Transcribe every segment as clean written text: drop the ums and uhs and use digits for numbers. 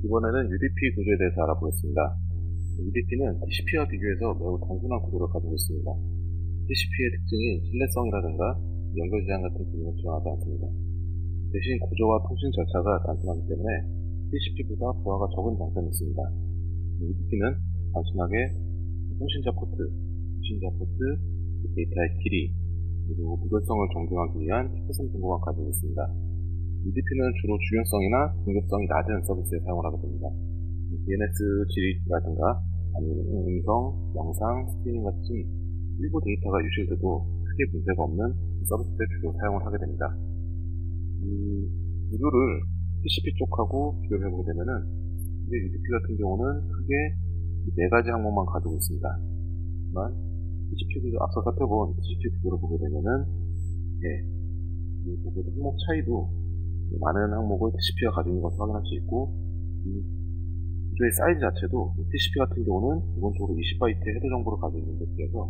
이번에는 UDP 구조에 대해서 알아보겠습니다. UDP는 TCP와 비교해서 매우 단순한 구조를 가지고 있습니다. TCP의 특징인 신뢰성이라든가 연결 제한 같은 기능을 지원하지 않습니다. 대신 구조와 통신 절차가 단순하기 때문에 TCP보다 부하가 적은 장점이 있습니다. UDP는 단순하게 통신자 포트, 데이터의 길이, 그리고 무결성을 존중하기 위한 특성 정보만 가지고 있습니다. UDP는 주로 중요성이나 긴급성이 낮은 서비스에 사용을 하게 됩니다. DNS 질이라든가 아니면 음성, 영상, 스트리밍 같은 일부 데이터가 유실돼도 크게 문제가 없는 서비스에 주로 사용을 하게 됩니다. 이 구조를 TCP 쪽하고 비교를 해보게 되면은 UDP 같은 경우는 크게 4가지 항목만 가지고 있습니다. 하지만 TCP 구조, 앞서 살펴본 TCP 구조를 보게 되면은 이 항목 차이도 많은 항목을 TCP가 가지고 있는 것을 확인할 수 있고, 이 구조의 사이즈 자체도 TCP 같은 경우는 기본적으로 20바이트의 헤더 정보를 가지고 있는 데 비해서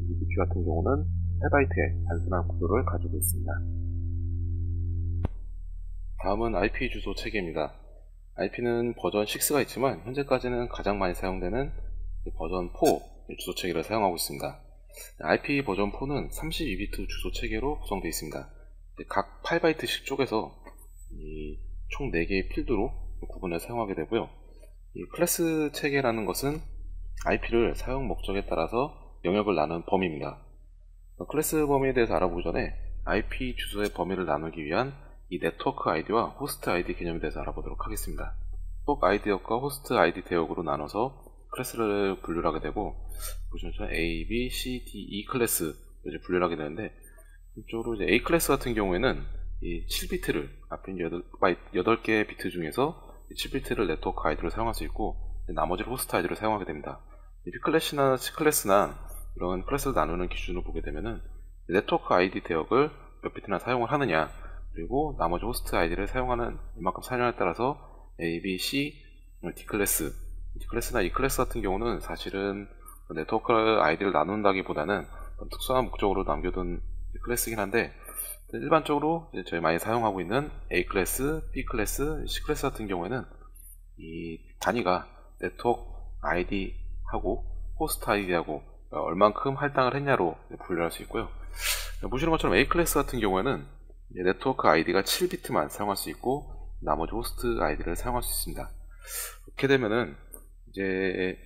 UDP 같은 경우는 8바이트의 단순한 구조를 가지고 있습니다. 다음은 IP 주소 체계입니다. IP는 버전 6가 있지만 현재까지는 가장 많이 사용되는 버전 4 주소 체계를 사용하고 있습니다. IP 버전 4는 32비트 주소 체계로 구성되어 있습니다. 각 8바이트씩 쪼개서 총 4개의 필드로 구분해 사용하게 되고요. 이 클래스 체계라는 것은 IP를 사용 목적에 따라서 영역을 나눈 범위입니다. 클래스 범위에 대해서 알아보기 전에 IP 주소의 범위를 나누기 위한 이 네트워크 아이디와 호스트 아이디 개념에 대해서 알아보도록 하겠습니다. 네트워크 아이디 대역과 호스트 아이디 대역으로 나눠서 클래스를 분류를 하게 되고, 보시면 A, B, C, D, E 클래스 이제 분류를 하게 되는데, 이쪽으로 이제 A 클래스 같은 경우에는 이 7비트를 앞에 8개의 비트 중에서 7비트를 네트워크 아이디로 사용할 수 있고, 나머지를 호스트 아이디로 사용하게 됩니다. B 클래스나 C 클래스나 이런 클래스를 나누는 기준으로 보게 되면은 네트워크 아이디 대역을 몇 비트나 사용을 하느냐, 그리고 나머지 호스트 아이디를 사용하는 이만큼 사용에 따라서 A, B, C, D 클래스나 E 클래스 같은 경우는 사실은 네트워크 아이디를 나눈다기보다는 특수한 목적으로 남겨둔 클래스이긴 한데, 일반적으로 저희 많이 사용하고 있는 A 클래스, B 클래스, C 클래스 같은 경우에는 이 단위가 네트워크 아이디하고 호스트 아이디하고 얼만큼 할당을 했냐로 분류할 수 있고요. 보시는 것처럼 A 클래스 같은 경우에는 네트워크 아이디가 7비트만 사용할 수 있고 나머지 호스트 아이디를 사용할 수 있습니다. 그렇게 되면은 이제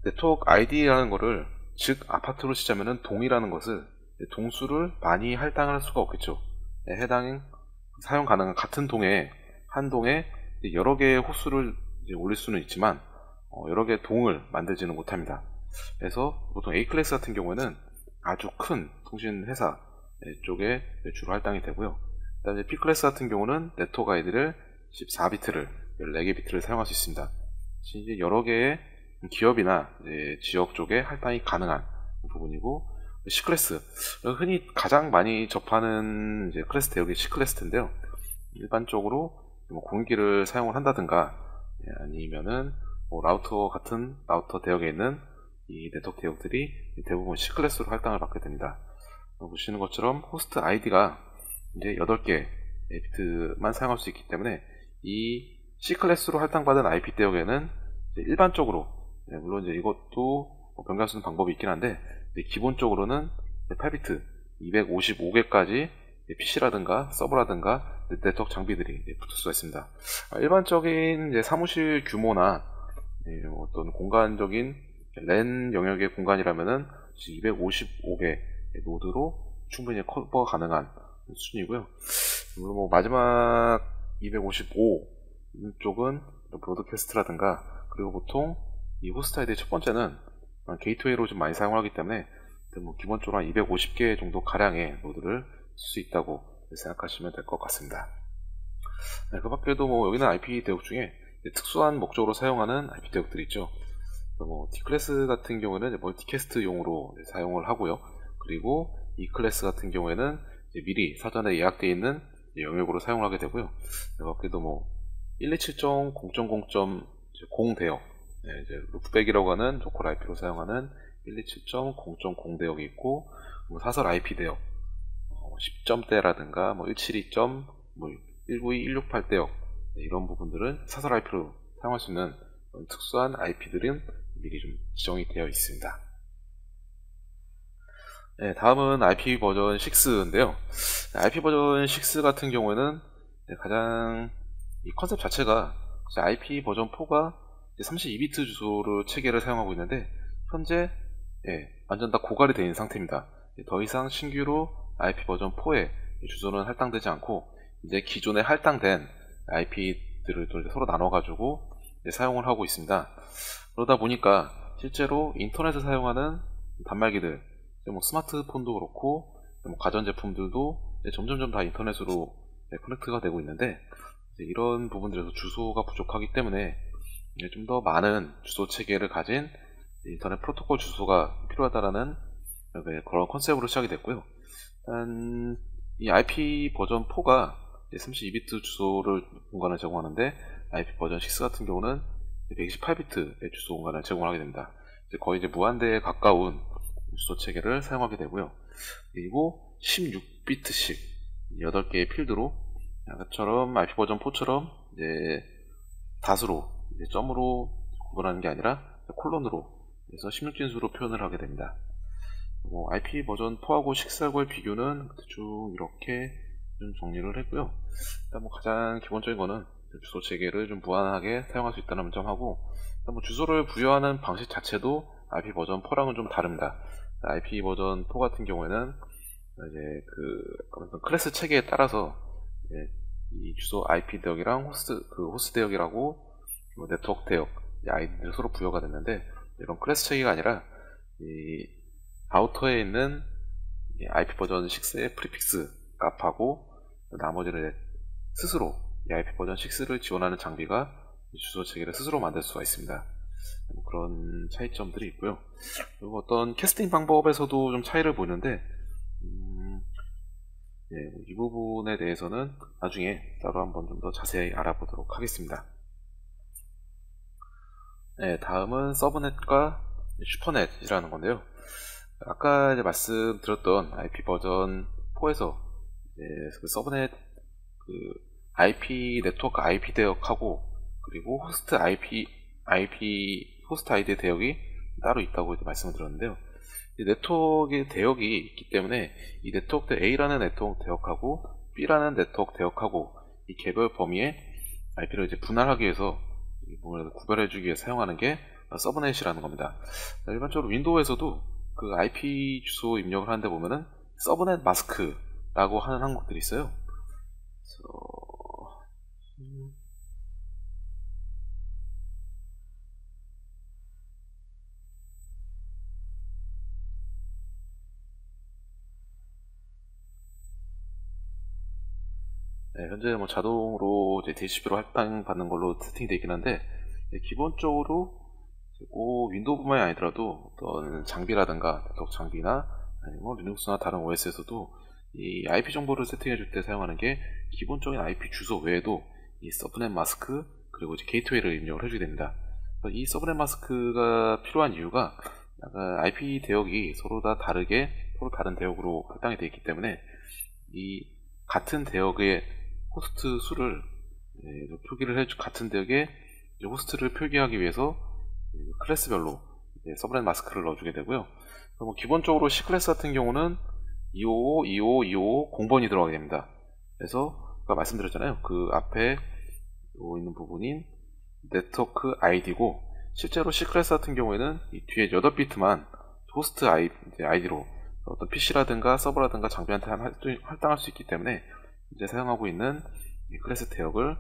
네트워크 아이디라는 거를, 즉 아파트로 치자면은 동이라는 것을 동수를 많이 할당할 수가 없겠죠. 해당 사용 가능한 같은 동에 한 동에 여러 개의 호수를 올릴 수는 있지만 여러 개의 동을 만들지는 못합니다. 그래서 보통 A 클래스 같은 경우에는 아주 큰 통신 회사 쪽에 주로 할당이 되고요. 그다음에 B 클래스 같은 경우는 네트워크 아이디를 14비트를 14개 비트를 사용할 수 있습니다. 이제 여러 개의 기업이나 지역 쪽에 할당이 가능한 부분이고, C 클래스, 흔히 가장 많이 접하는 클래스 대역이 C 클래스인데요. 일반적으로 공유기를 사용을 한다든가 아니면은 라우터 같은 라우터 대역에 있는 이 네트워크 대역들이 대부분 C 클래스로 할당을 받게 됩니다. 보시는 것처럼 호스트 아이디가 이제 8개 비트만 사용할 수 있기 때문에 이 C 클래스로 할당받은 IP 대역에는 일반적으로, 물론 이제 이것도 변경할 수 있는 방법이 있긴 한데, 기본적으로는 8비트 255개까지 PC라든가 서버라든가 네트워크 장비들이 붙을 수가 있습니다. 일반적인 사무실 규모나 어떤 공간적인 랜 영역의 공간이라면은 255개 노드로 충분히 커버 가능한 수준이고요. 물론 마지막 255 쪽은 브로드캐스트라든가, 그리고 보통 이 호스트 아이디의 첫 번째는 게이트웨이로 좀 많이 사용하기 때문에 기본적으로 한 250개 정도 가량의 노드를 쓸 수 있다고 생각하시면 될 것 같습니다. 그 밖에도 여기는 IP 대역 중에 특수한 목적으로 사용하는 IP 대역들이 있죠. D 클래스 같은 경우는 멀티캐스트용으로 사용을 하고요. 그리고 E 클래스 같은 경우에는 미리 사전에 예약되어 있는 영역으로 사용을 하게 되고요. 그 밖에도 127.0.0.0 대역, 루프백이라고 하는 로컬 IP로 사용하는 127.0.0 대역이 있고, 사설 IP 대역 10점대라든가 172.192.168 대역, 이런 부분들은 사설 IP로 사용할 수 있는 특수한 IP들은 미리 좀 지정이 되어 있습니다. 네, 다음은 IP 버전 6인데요. IP 버전 6 같은 경우에는 가장 이 컨셉 자체가 IP 버전 4가 32비트 주소를 체계를 사용하고 있는데, 현재 완전 다 고갈이 되어 있는 상태입니다. 더 이상 신규로 IP 버전 4의 주소는 할당되지 않고, 이제 기존에 할당된 IP들을 또 서로 나눠가지고 사용을 하고 있습니다. 그러다 보니까 실제로 인터넷을 사용하는 단말기들, 스마트폰도 그렇고 가전제품들도 점점점 다 인터넷으로 커넥트가 되고 있는데, 이런 부분들에서 주소가 부족하기 때문에 좀 더 많은 주소 체계를 가진 인터넷 프로토콜 주소가 필요하다라는 그런 컨셉으로 시작이 됐고요. 일단 이 IP 버전 4가 32비트 주소를 공간을 제공하는데, IP 버전 6 같은 경우는 128비트의 주소 공간을 제공하게 됩니다. 거의 이제 무한대에 가까운 주소 체계를 사용하게 되고요. 그리고 16비트씩 8개의 필드로, 아까처럼 IP 버전 4처럼 이제 다수로 점으로 구분하는 게 아니라 콜론으로 해서 16진수로 표현을 하게 됩니다. IP 버전 4하고 6하고의 비교는 대충 이렇게 좀 정리를 했고요. 일단 가장 기본적인 거는 주소 체계를 좀 무한하게 사용할 수 있다는 점하고, 일단 주소를 부여하는 방식 자체도 IP 버전 4랑은 좀 다릅니다. IP 버전 4 같은 경우에는 이제 클래스 체계에 따라서 이 주소 IP 대역이랑 호스트 대역이라고 네트워크 대역 아이디를 서로 부여가 됐는데, 이런 클래스 체계가 아니라 이 아우터에 있는 IP 버전 6의 프리픽스 값하고 나머지를 스스로 이 IP 버전 6를 지원하는 장비가 주소 체계를 스스로 만들 수가 있습니다. 그런 차이점들이 있고요. 그리고 어떤 캐스팅 방법에서도 좀 차이를 보이는데, 이 부분에 대해서는 나중에 따로 한번 좀 더 자세히 알아보도록 하겠습니다. 다음은 서브넷과 슈퍼넷이라는 건데요. 아까 이제 말씀드렸던 IP 버전 4에서 서브넷 IP 네트워크 IP 대역하고, 그리고 호스트 호스트 아이디 대역이 따로 있다고 이제 말씀을 드렸는데요. 이 네트워크의 대역이 있기 때문에 이 네트워크 A라는 네트워크 대역하고 B라는 네트워크 대역하고 이 개별 범위의 IP를 이제 분할하기 위해서 이 부분을 구별해주기 위해 사용하는 게 서브넷이라는 겁니다. 일반적으로 윈도우에서도 그 IP 주소 입력을 하는데 보면은 서브넷 마스크라고 하는 항목들이 있어요. 현재 자동으로 이제 DHCP로 할당받는 걸로 세팅되어 있긴 한데, 기본적으로 윈도우뿐만이 아니더라도 어떤 장비라든가 네트워크 장비나 아니면 리눅스나 다른 OS에서도 이 IP 정보를 세팅해줄 때 사용하는 게 기본적인 IP 주소 외에도 이 서브넷 마스크, 그리고 이제 게이트웨이를 입력을 해주게 됩니다. 이 서브넷 마스크가 필요한 이유가 IP 대역이 서로 다 다르게 서로 다른 대역으로 할당이 되어 있기 때문에 이 같은 대역의 호스트 수를 표기를 해주 같은 대역의 호스트를 표기하기 위해서 클래스별로 서브넷 마스크를 넣어주게 되고요. 기본적으로 C 클래스 같은 경우는 255, 255, 255 공번이 들어가게 됩니다. 그래서 아까 말씀드렸잖아요. 그 앞에 있는 부분인 네트워크 아이디고, 실제로 C 클래스 같은 경우에는 이 뒤에 8비트만 호스트 아이디로 어떤 PC라든가 서버라든가 장비한테 할당할 수 있기 때문에 이제 사용하고 있는 이 클래스 대역을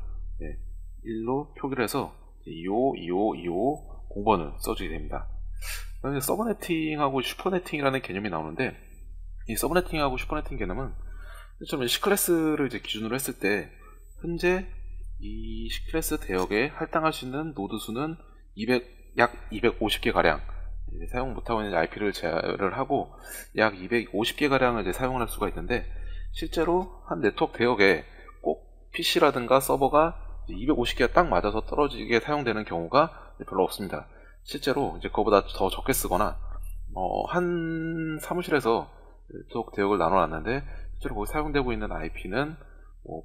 1로 표기를 해서 255, 255, 255 공번을 써주게 됩니다. 서브네팅하고 슈퍼네팅이라는 개념이 나오는데, 이 서브네팅하고 슈퍼네팅 개념은 처음에 C클래스를 이제 기준으로 했을 때 현재 이 C클래스 대역에 할당할 수 있는 노드 수는 약 250개 가량 사용 못하고 있는 IP를 제어를 하고 약 250개 가량을 이제 사용할 수가 있는데, 실제로 한 네트워크 대역에 꼭 PC라든가 서버가 250개가 딱 맞아서 떨어지게 사용되는 경우가 별로 없습니다. 실제로 이제 그거보다 더 적게 쓰거나 한 사무실에서 네트워크 대역을 나눠놨는데 실제로 거기 사용되고 있는 IP는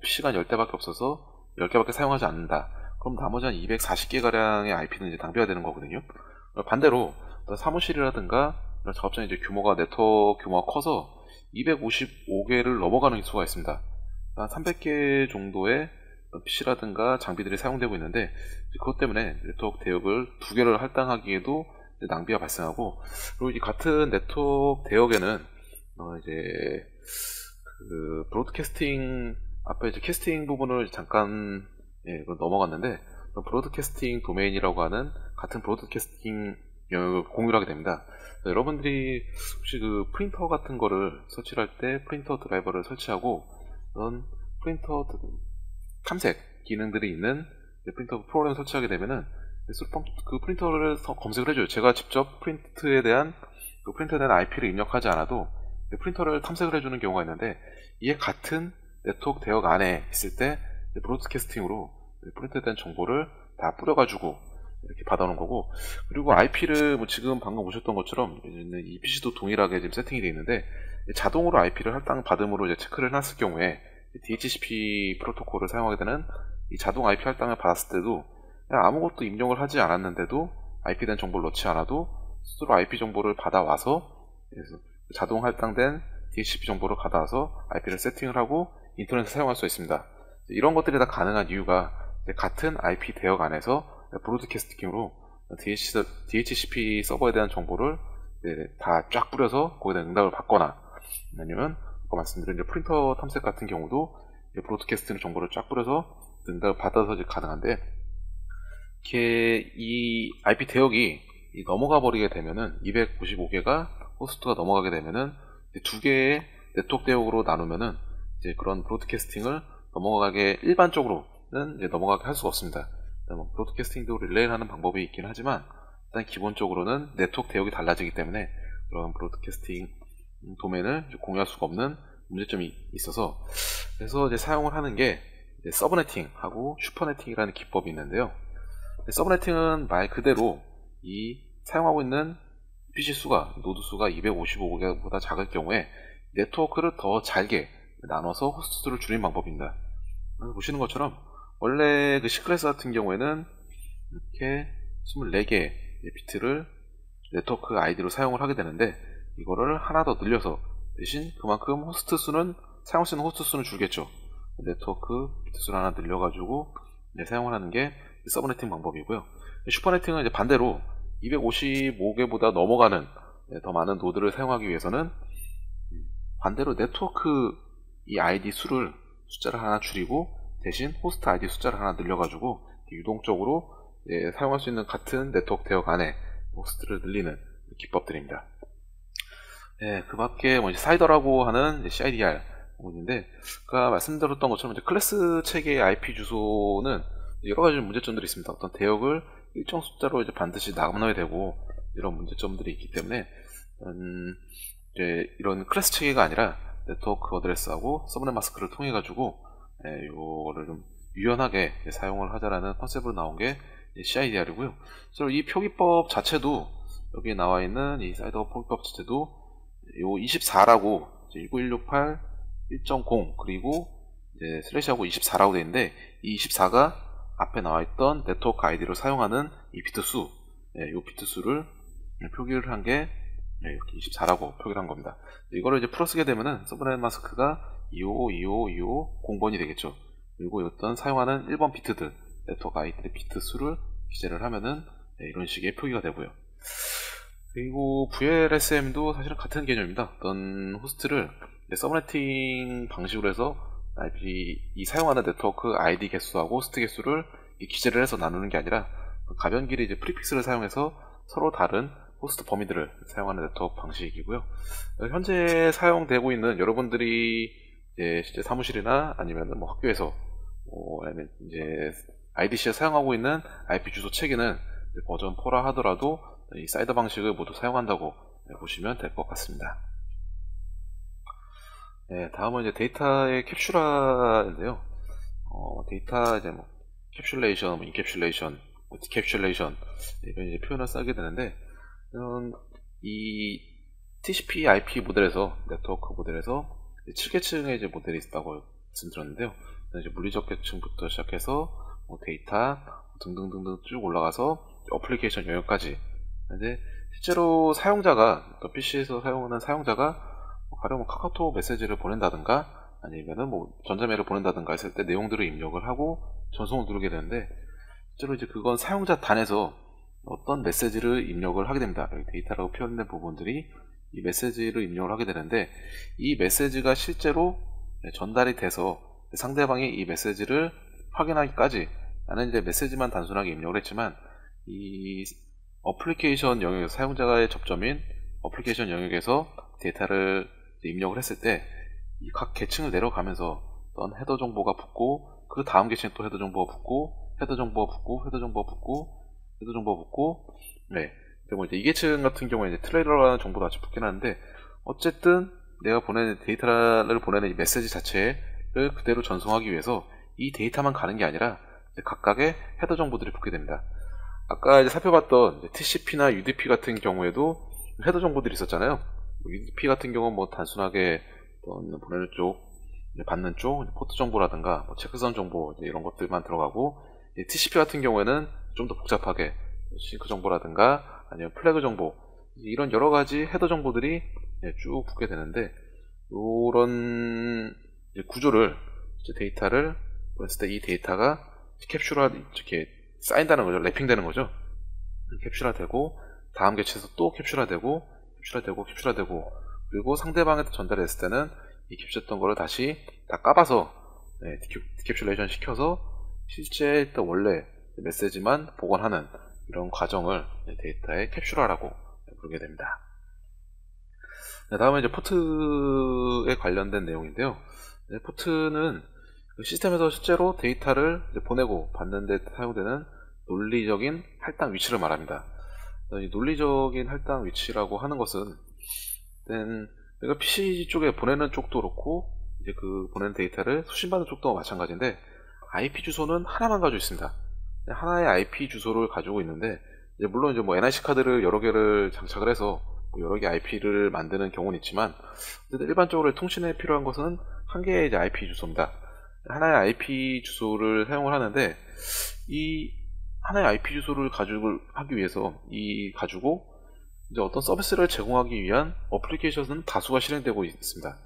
PC가 10대밖에 없어서 10개밖에 사용하지 않는다. 그럼 나머지 한 240개가량의 IP는 이제 낭비가 되는 거거든요. 반대로 사무실이라든가 이런 작업장의 이제 네트워크 규모가 커서 255개를 넘어가는 수가 있습니다. 한 300개 정도의 PC라든가 장비들이 사용되고 있는데, 그것 때문에 네트워크 대역을 2개를 할당하기에도 낭비가 발생하고, 그리고 이 같은 네트워크 대역에는 이제 그 브로드캐스팅 앞에 이제 캐스팅 부분을 잠깐 넘어갔는데, 브로드캐스팅 도메인이라고 하는 같은 브로드캐스팅 영역을 공유를 하게 됩니다. 여러분들이 혹시 그 프린터 같은 거를 설치할 때 프린터 드라이버를 설치하고 그런 프린터 탐색 기능들이 있는 프린터 프로그램을 설치하게 되면은 그 프린터를 검색을 해줘요. 제가 직접 프린터에 대한 IP를 입력하지 않아도 프린터를 탐색을 해주는 경우가 있는데, 이게 같은 네트워크 대역 안에 있을 때 브로드캐스팅으로 프린터에 대한 정보를 다 뿌려가지고 이렇게 받아오는 거고, 그리고 IP를 지금 방금 보셨던 것처럼 이 PC도 동일하게 지금 세팅이 되어 있는데, 자동으로 IP를 할당 받음으로 이제 체크를 해놨을 경우에 DHCP 프로토콜을 사용하게 되는 이 자동 IP 할당을 받았을 때도 그냥 아무것도 입력을 하지 않았는데도 IP 된 정보를 넣지 않아도 스스로 IP 정보를 받아와서 자동 할당된 DHCP 정보를 받아와서 IP를 세팅을 하고 인터넷에 사용할 수 있습니다. 이런 것들이 다 가능한 이유가 같은 IP 대역 안에서 브로드캐스팅으로 DHCP 서버에 대한 정보를 다 쫙 뿌려서 거기다 응답을 받거나, 아니면 아까 말씀드린 프린터 탐색 같은 경우도 브로드캐스팅 정보를 쫙 뿌려서 응답을 받아서 이제 가능한데, 이렇게 이 IP 대역이 넘어가 버리게 되면은 295개가 호스트가 넘어가게 되면은 2개의 네트워크 대역으로 나누면은 이제 그런 브로드캐스팅을 넘어가게 일반적으로는 이제 넘어가게 할 수가 없습니다. 브로드캐스팅도 릴레이 하는 방법이 있긴 하지만 일단 기본적으로는 네트워크 대역이 달라지기 때문에 그런 브로드캐스팅 도메인을 공유할 수가 없는 문제점이 있어서, 그래서 이제 사용을 하는 게 서브네팅하고 슈퍼네팅이라는 기법이 있는데요. 서브네팅은 말 그대로 이 사용하고 있는 PC 수가, 노드 수가 255개보다 작을 경우에 네트워크를 더 잘게 나눠서 호스트 수를 줄이는 방법입니다. 보시는 것처럼 원래 그 C클래스 같은 경우에는 이렇게 24개의 비트를 네트워크 아이디로 사용을 하게 되는데, 이거를 하나 더 늘려서 대신 그만큼 호스트 수는, 사용할 수 있는 호스트 수는 줄겠죠. 네트워크 비트 수를 하나 늘려가지고 사용을 하는 게 서브네팅 방법이고요. 슈퍼네팅은 이제 반대로 255개보다 넘어가는 더 많은 노드를 사용하기 위해서는 반대로 네트워크 이 아이디 숫자를 하나 줄이고 대신 호스트 아이디 숫자를 하나 늘려가지고 유동적으로 사용할 수 있는 같은 네트워크 대역 안에 호스트를 늘리는 기법들입니다. 그 밖에 이제 사이더라고 하는 CIDR 부분인데, 아까 말씀드렸던 것처럼 이제 클래스 체계의 IP 주소는 여러 가지 문제점들이 있습니다. 어떤 대역을 일정 숫자로 이제 반드시 나눠야 되고 이런 문제점들이 있기 때문에 이제 이런 클래스 체계가 아니라 네트워크 어드레스하고 서브넷 마스크를 통해 가지고 이거를 좀 유연하게 사용을 하자라는 컨셉으로 나온 게 CIDR이고요. 그래서 이 표기법 자체도 여기에 나와 있는 이 사이더 표기법 자체도 요 24라고 19168 1.0 그리고 이제 슬래시하고 24라고 되어 있는데, 이 24가 앞에 나와 있던 네트워크 아이디로 사용하는 이 비트 수, 이 비트 수를 표기를 한 게 이렇게 24라고 표기를 한 겁니다. 이거를 이제 풀어쓰게 되면은 서브넷 마스크가 255, 0번이 되겠죠. 그리고 어떤 사용하는 1번 비트들, 네트워크 아이디의 비트 수를 기재를 하면은 이런 식의 표기가 되고요. 그리고 VLSM도 사실은 같은 개념입니다. 어떤 호스트를 서브네팅 방식으로 해서 이 사용하는 네트워크 아이디 개수하고 호스트 개수를 기재를 해서 나누는 게 아니라 가변길의 이제 프리픽스를 사용해서 서로 다른 호스트 범위들을 사용하는 네트워크 방식이고요. 현재 사용되고 있는 여러분들이 이제 실제 사무실이나 아니면 뭐 학교에서 아니면 이제 IDC에 사용하고 있는 IP 주소 체계는 버전 4라 하더라도 이 사이더 방식을 모두 사용한다고 보시면 될 것 같습니다. 다음은 이제 데이터의 캡슐화인데요. 데이터 이제 뭐 캡슐레이션, 인캡슐레이션, 디캡슐레이션 이런 이제 표현을 쓰게 되는데, 이 TCP/IP 모델에서 네트워크 모델에서 7계층의 이제 모델이 있다고 말씀드렸는데요. 이제 물리적 계층부터 시작해서 뭐 데이터 등등등등 쭉 올라가서 어플리케이션 영역까지. 근데 실제로 사용자가, 그러니까 PC에서 사용하는 사용자가 가령 뭐 카카오톡 메시지를 보낸다든가 아니면은 뭐 전자메일을 보낸다든가 했을 때 내용들을 입력을 하고 전송을 누르게 되는데, 실제로 이제 그건 사용자 단에서 어떤 메시지를 입력을 하게 됩니다. 여기 데이터라고 표현된 부분들이 이 메시지를 입력을 하게 되는데, 이 메시지가 실제로 전달이 돼서 상대방이 이 메시지를 확인하기까지, 나는 이제 메시지만 단순하게 입력을 했지만 이 어플리케이션 영역에서 사용자의 접점인 어플리케이션 영역에서 데이터를 입력을 했을 때 이 각 계층을 내려가면서 어떤 헤더 정보가 붙고, 그 다음 계층에 또 헤더 정보가 붙고, 헤더 정보가 붙고, 헤더 정보가 붙고, 헤더 정보가 붙고, 네. 그리고 이제 이 계층 같은 경우에 이제 트레일러라는 정보도 같이 붙긴 하는데, 어쨌든 내가 보내는 데이터를 보내는 이 메시지 자체를 그대로 전송하기 위해서 이 데이터만 가는 게 아니라 각각의 헤더 정보들이 붙게 됩니다. 아까 이제 살펴봤던 TCP나 UDP 같은 경우에도 헤더 정보들이 있었잖아요. UDP 같은 경우는 뭐 단순하게 보내는 쪽, 받는 쪽, 포트 정보라든가 뭐 체크선 정보 이런 것들만 들어가고, TCP 같은 경우에는 좀 더 복잡하게 싱크 정보라든가 아니면 플래그 정보, 이런 여러 가지 헤더 정보들이 쭉 붙게 되는데, 이런 구조를, 데이터를 보냈을 때 이 데이터가 캡슐화 이렇게 쌓인다는 거죠. 랩핑되는 거죠. 캡슐화되고 다음 계층에서 또 캡슐화되고 캡슐화되고, 그리고 상대방한테 전달했을 때는 이 캡슐했던 거를 다시 다 까봐서 디캡슐레이션 시켜서 실제 원래 메시지만 복원하는 이런 과정을 데이터의 캡슐화라고 부르게 됩니다. 다음은 이제 포트에 관련된 내용인데요. 포트는 시스템에서 실제로 데이터를 보내고 받는 데 사용되는 논리적인 할당 위치를 말합니다. 이 논리적인 할당 위치라고 하는 것은, 내가 PC 쪽에 보내는 쪽도 그렇고 이제 그 보내는 데이터를 수신받는 쪽도 마찬가지인데, IP 주소는 하나만 가지고 있습니다. 하나의 IP 주소를 가지고 있는데, 이제 물론 이제 뭐 NIC 카드를 여러 개를 장착을 해서 뭐 여러 개 IP를 만드는 경우는 있지만, 일반적으로 통신에 필요한 것은 한 개의 이제 IP 주소입니다. 하나의 IP 주소를 사용을 하는데, 이 하나의 IP 주소를 하기 위해서 가지고 이제 어떤 서비스를 제공하기 위한 어플리케이션은 다수가 실행되고 있습니다.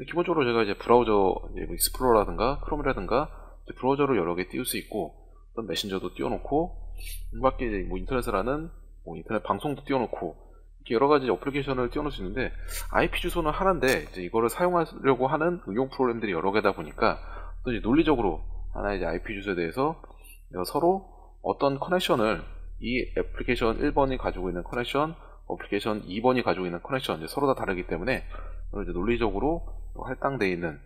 기본적으로 제가 이제 브라우저, 익스플로러라든가 크롬이라든가 브라우저를 여러 개 띄울 수 있고, 어떤 메신저도 띄워놓고, 밖에 이제 뭐 인터넷을 하는 인터넷 방송도 띄워놓고, 이렇게 여러 가지 어플리케이션을 띄워놓을 수 있는데, IP 주소는 하나인데 이제 이거를 사용하려고 하는 응용 프로그램들이 여러 개다 보니까, 또 이제 논리적으로 하나의 이제 IP 주소에 대해서 서로 어떤 커넥션을, 이 애플리케이션 1번이 가지고 있는 커넥션, 어플리케이션 2번이 가지고 있는 커넥션, 이제 서로 다 다르기 때문에 이제 논리적으로 할당되어 있는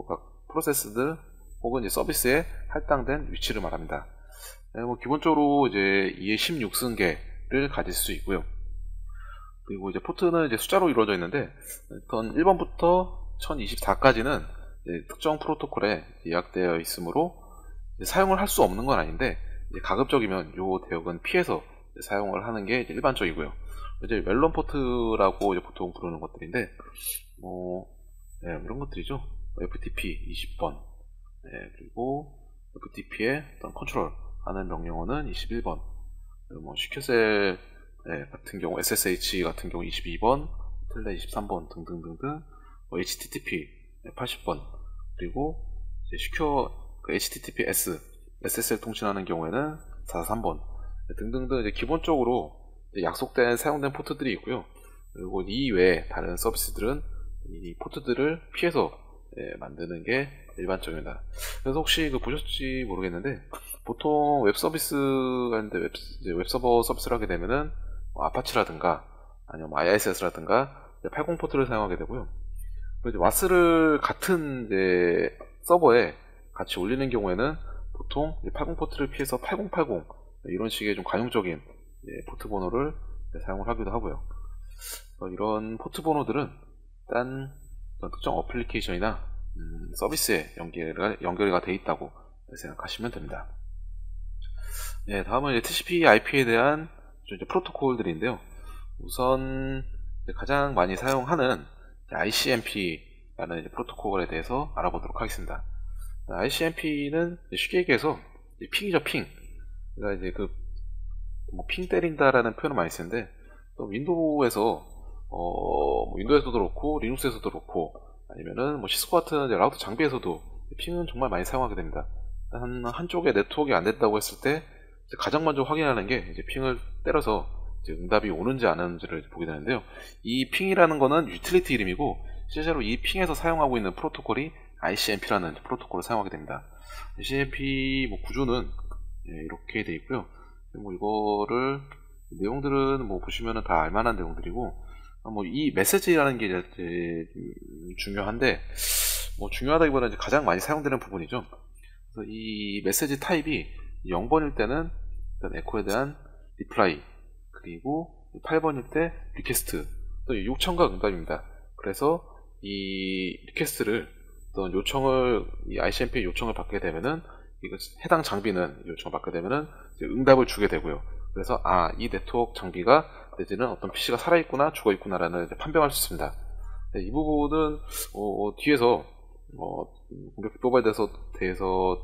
각 프로세스들 혹은 이제 서비스에 할당된 위치를 말합니다. 뭐 기본적으로 이제 2의 16승계를 가질 수 있고요. 그리고 이제 포트는 이제 숫자로 이루어져 있는데, 일단 1번부터 1024까지는 특정 프로토콜에 예약되어 있으므로 사용을 할 수 없는 건 아닌데, 이제 가급적이면 요 대역은 피해서 사용을 하는 게 이제 일반적이고요. 이제 멜론 포트라고 이제 보통 부르는 것들인데, 이런 것들이죠. FTP 20번, 그리고 FTP의 어떤 컨트롤 하는 명령어는 21번, 그리고 뭐 시큐셀 같은 경우, SSH 같은 경우 22번, 텔레 23번 등등등등, HTTP 80번, 그리고 이제 HTTPS, SSL 통신하는 경우에는 43번 등등등, 이제 기본적으로 이제 약속된 사용된 포트들이 있고요. 그리고 이 외에 다른 서비스들은 이 포트들을 피해서 만드는 게 일반적입니다. 그래서 혹시 보셨지 모르겠는데, 보통 웹 서비스가 있는데 웹서버 서비스를 하게 되면은 아파치라든가 아니면 IIS라든가 80 포트를 사용하게 되고요. 그리고 이제 와스를 같은 이제 서버에 같이 올리는 경우에는 보통 80 포트를 피해서 8080 이런 식의 좀 관용적인 포트 번호를 사용을 하기도 하고요. 이런 포트 번호들은 일단 특정 어플리케이션이나 서비스에 연결이 되어 있다고 생각하시면 됩니다. 다음은 이제 TCP IP에 대한 이제 프로토콜들인데요. 우선 가장 많이 사용하는 ICMP라는 프로토콜에 대해서 알아보도록 하겠습니다. ICMP는 쉽게 얘기해서 핑이죠, 핑. 그러니까 이제 핑 때린다라는 표현을 많이 쓰는데, 또 윈도우에서도 그렇고, 리눅스에서도 그렇고, 아니면은 시스코 같은 이제 라우터 장비에서도 핑은 정말 많이 사용하게 됩니다. 한쪽에 네트워크가 안 됐다고 했을 때, 이제 가장 먼저 확인하는 게 이제 핑을 때려서 이제 응답이 오는지 안 오는지를 보게 되는데요. 이 핑이라는 거는 유틸리티 이름이고, 실제로 이 핑에서 사용하고 있는 프로토콜이 ICMP라는 프로토콜을 사용하게 됩니다. ICMP 구조는 이렇게 되어 있고요. 이거를 내용들은 보시면은 다 알만한 내용들이고, 이 메시지라는 게 이제 중요한데, 중요하다기보다는 이제 가장 많이 사용되는 부분이죠. 그래서 이 메시지 타입이 0번일 때는 일단 에코에 대한 리플라이, 그리고 8번일 때 리퀘스트, 또 요청과 응답입니다. 그래서 이 리퀘스트를 어떤 요청을, 이 ICMP 요청을 받게 되면은, 해당 장비는 요청을 받게 되면은 응답을 주게 되고요. 그래서 이 네트워크 장비가 내지는 어떤 PC가 살아있구나 죽어있구나라는 판별할 수 있습니다. 이 부분은 뒤에서 공격 기법에 대해서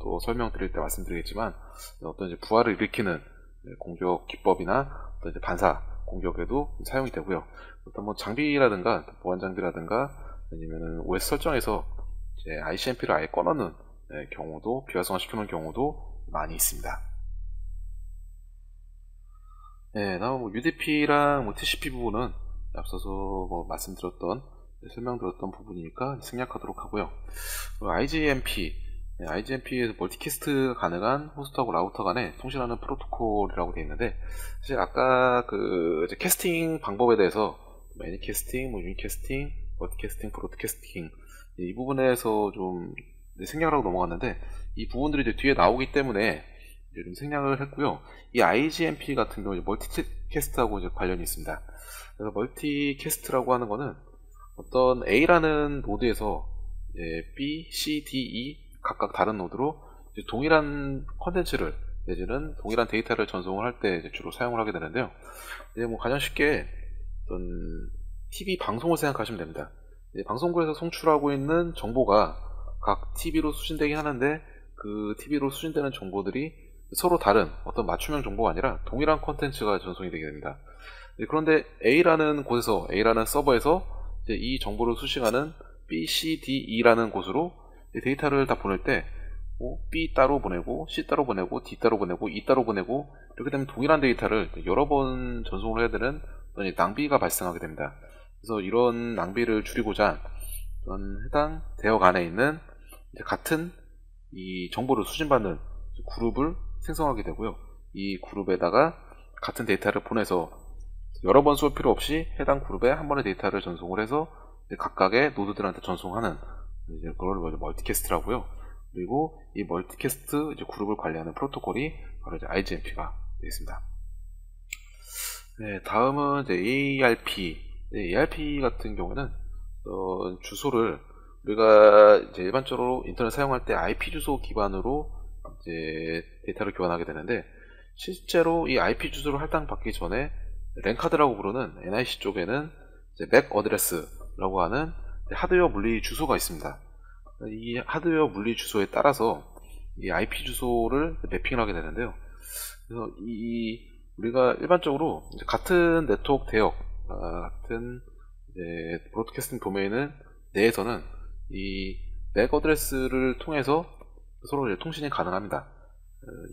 또 설명드릴 때 말씀드리겠지만, 어떤 이제 부하를 일으키는 공격 기법이나 어떤 이제 반사 공격에도 사용이 되고요. 어떤 장비라든가 보안 장비라든가 아니면은 OS 설정에서 이제 ICMP를 아예 꺼놓는 경우도, 비활성화 시켜놓은 경우도 많이 있습니다. 다음 UDP랑 TCP 부분은 앞서서 설명드렸던 부분이니까 생략하도록 하고요. IGMP, IGMP에서 멀티캐스트 가능한 호스트하고 라우터 간에 통신하는 프로토콜이라고 되어 있는데, 사실 아까 이제 캐스팅 방법에 대해서 매니캐스팅, 유니캐스팅, 멀티캐스팅, 브로드캐스팅 이 부분에서 좀 생략을 하고 넘어갔는데, 이 부분들이 이제 뒤에 나오기 때문에 이제 좀 생략을 했고요. 이 IGMP 같은 경우 멀티캐스트하고 이제 관련이 있습니다. 그래서 멀티캐스트라고 하는 거는 어떤 A라는 노드에서 B, C, D, E 각각 다른 노드로 동일한 컨텐츠를 내지는 동일한 데이터를 전송을 할 때 주로 사용을 하게 되는데요. 이제 가장 쉽게 어떤 TV 방송을 생각하시면 됩니다. 방송국에서 송출하고 있는 정보가 각 TV로 수신되긴 하는데, 그 TV로 수신되는 정보들이 서로 다른 어떤 맞춤형 정보가 아니라 동일한 컨텐츠가 전송이 되게 됩니다. 그런데 A라는 곳에서, A라는 서버에서 이 정보를 수신하는 B, C, D, E라는 곳으로 데이터를 다 보낼 때 B 따로 보내고 C 따로 보내고 D 따로 보내고 E 따로 보내고, 이렇게 되면 동일한 데이터를 여러 번 전송을 해야 되는 낭비가 발생하게 됩니다. 그래서 이런 낭비를 줄이고자 해당 대역 안에 있는 같은 이 정보를 수신받는 그룹을 생성하게 되고요. 이 그룹에다가 같은 데이터를 보내서 여러 번 쏠 필요 없이 해당 그룹에 한 번의 데이터를 전송을 해서 각각의 노드들한테 전송하는 그걸 멀티캐스트라고요. 그리고 이 멀티캐스트 그룹을 관리하는 프로토콜이 바로 IGMP가 되겠습니다. 다음은 이제 ARP. ARP 같은 경우는 주소를 우리가 이제 일반적으로 인터넷 사용할 때 IP 주소 기반으로 이제 데이터를 교환하게 되는데, 실제로 이 IP 주소를 할당받기 전에 랜카드라고 부르는 NIC 쪽에는 이제 맥 어드레스라고 하는 하드웨어 물리 주소가 있습니다. 이 하드웨어 물리 주소에 따라서 이 IP 주소를 매핑을 하게 되는데요. 그래서 우리가 일반적으로 이제 같은 네트워크 대역, 같은 이제 브로드캐스팅 도메인 내에서는 이 맥 어드레스를 통해서 서로 이제 통신이 가능합니다.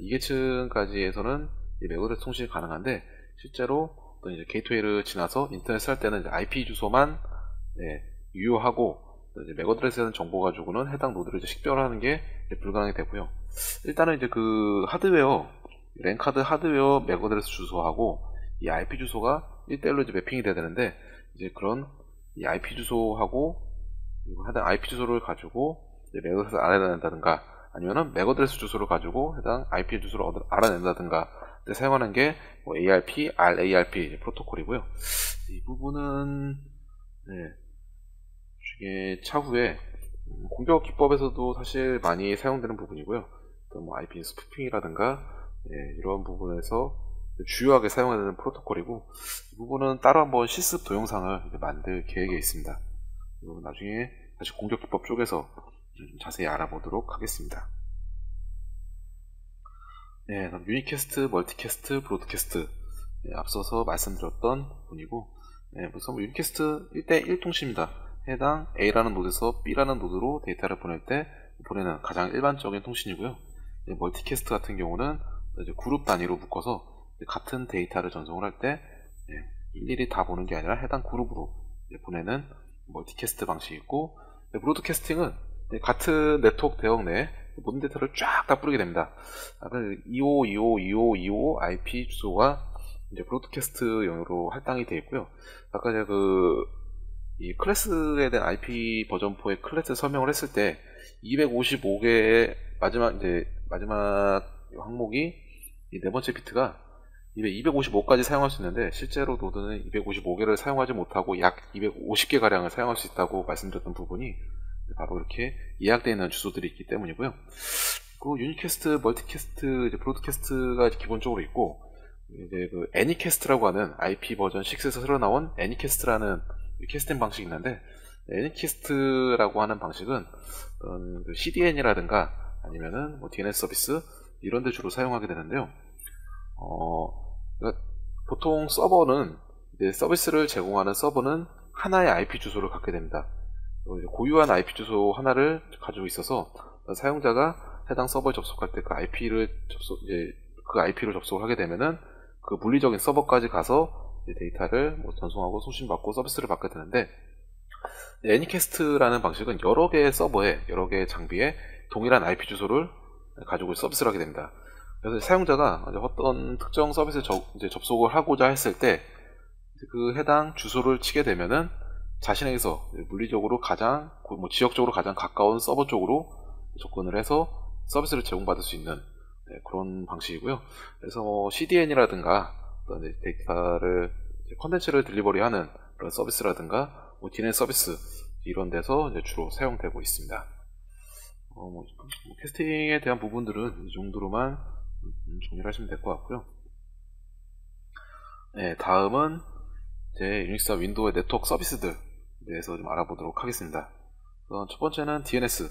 2계층까지에서는 이 맥 어드레스 통신이 가능한데, 실제로 어떤 이제 게이트웨이를 지나서 인터넷을 할 때는 이제 IP 주소만 유효하고, 이제 맥 어드레스라는 정보 가지고는 해당 노드를 이제 식별하는 게 불가능이 되고요. 일단은 이제 하드웨어, 랜카드 하드웨어 맥 어드레스 주소하고 이 IP 주소가 1대1로 이제 매핑이 돼야 되는데, 이제 그런 이 IP 주소하고 해당 IP 주소를 가지고 맥 어드레스를 알아낸다든가, 아니면은 맥 어드레스 주소를 가지고 해당 IP 주소를 알아낸다든가 사용하는 게 ARP, RARP 프로토콜이고요. 이 부분은 이게 차후에 공격 기법에서도 사실 많이 사용되는 부분이고요. 또 IP 스푸핑이라든가 이런 부분에서 주요하게 사용하는 프로토콜이고, 이 부분은 따로 한번 실습 동영상을 만들 계획에 있습니다. 그리고 나중에 다시 공격 기법 쪽에서 좀 자세히 알아보도록 하겠습니다. 네, 그럼 유니캐스트, 멀티캐스트, 브로드캐스트, 앞서서 말씀드렸던 부분이고, 우선 유니캐스트 1대1 통신입니다. 해당 A라는 노드에서 B라는 노드로 데이터를 보낼 때 보내는 가장 일반적인 통신이고요. 멀티캐스트 같은 경우는 이제 그룹 단위로 묶어서 같은 데이터를 전송을 할 때 일일이 다 보는 게 아니라 해당 그룹으로 보내는 멀티캐스트 방식이 있고, 브로드캐스팅은 같은 네트워크 대역 내에 모든 데이터를 쫙 다 뿌리게 됩니다. 25252525 IP 주소가 이제 브로드캐스트 용으로 할당이 되어 있고요. 아까 제가 이 클래스에 대한 IP 버전4의 클래스 설명을 했을 때 255개의 마지막 항목이 이 네 번째 비트가 255까지 사용할 수 있는데, 실제로 노드는 255개를 사용하지 못하고 약 250개 가량을 사용할 수 있다고 말씀드렸던 부분이 바로 이렇게 예약되어 있는 주소들이 있기 때문이고요. 그 유니캐스트, 멀티캐스트, 브로드캐스트가 기본적으로 있고, 이제 애니캐스트라고 하는 IP 버전 6에서 새로 나온 애니캐스트라는 캐스팅 방식이 있는데, 애니캐스트라고 하는 방식은 CDN이라든가 아니면은 DNS 서비스 이런 데 주로 사용하게 되는데요. 그러니까 보통 서버는 서비스를 제공하는 서버는 하나의 IP 주소를 갖게 됩니다. 고유한 IP 주소 하나를 가지고 있어서 사용자가 해당 서버에 접속할 때 그 IP를 접속을 하게 되면은 그 물리적인 서버까지 가서 데이터를 전송하고送信받고 서비스를 받게 되는데, 애니캐스트라는 방식은 여러 개의 서버에, 여러 개의 장비에 동일한 IP 주소를 가지고 서비스를 하게 됩니다. 그래서 사용자가 어떤 특정 서비스에 접속을 하고자 했을 때 그 해당 주소를 치게 되면은 자신에게서 물리적으로 지역적으로 가장 가까운 서버 쪽으로 접근을 해서 서비스를 제공받을 수 있는 그런 방식이고요. 그래서 CDN이라든가 데이터를 컨텐츠를 딜리버리하는 그런 서비스라든가 DNS 서비스 이런 데서 주로 사용되고 있습니다. 캐스팅에 대한 부분들은 이 정도로만 정리를 하시면 될 것 같고요. 다음은 유닉스와 윈도우의 네트워크 서비스들 대해서 좀 알아보도록 하겠습니다. 첫 번째는 DNS.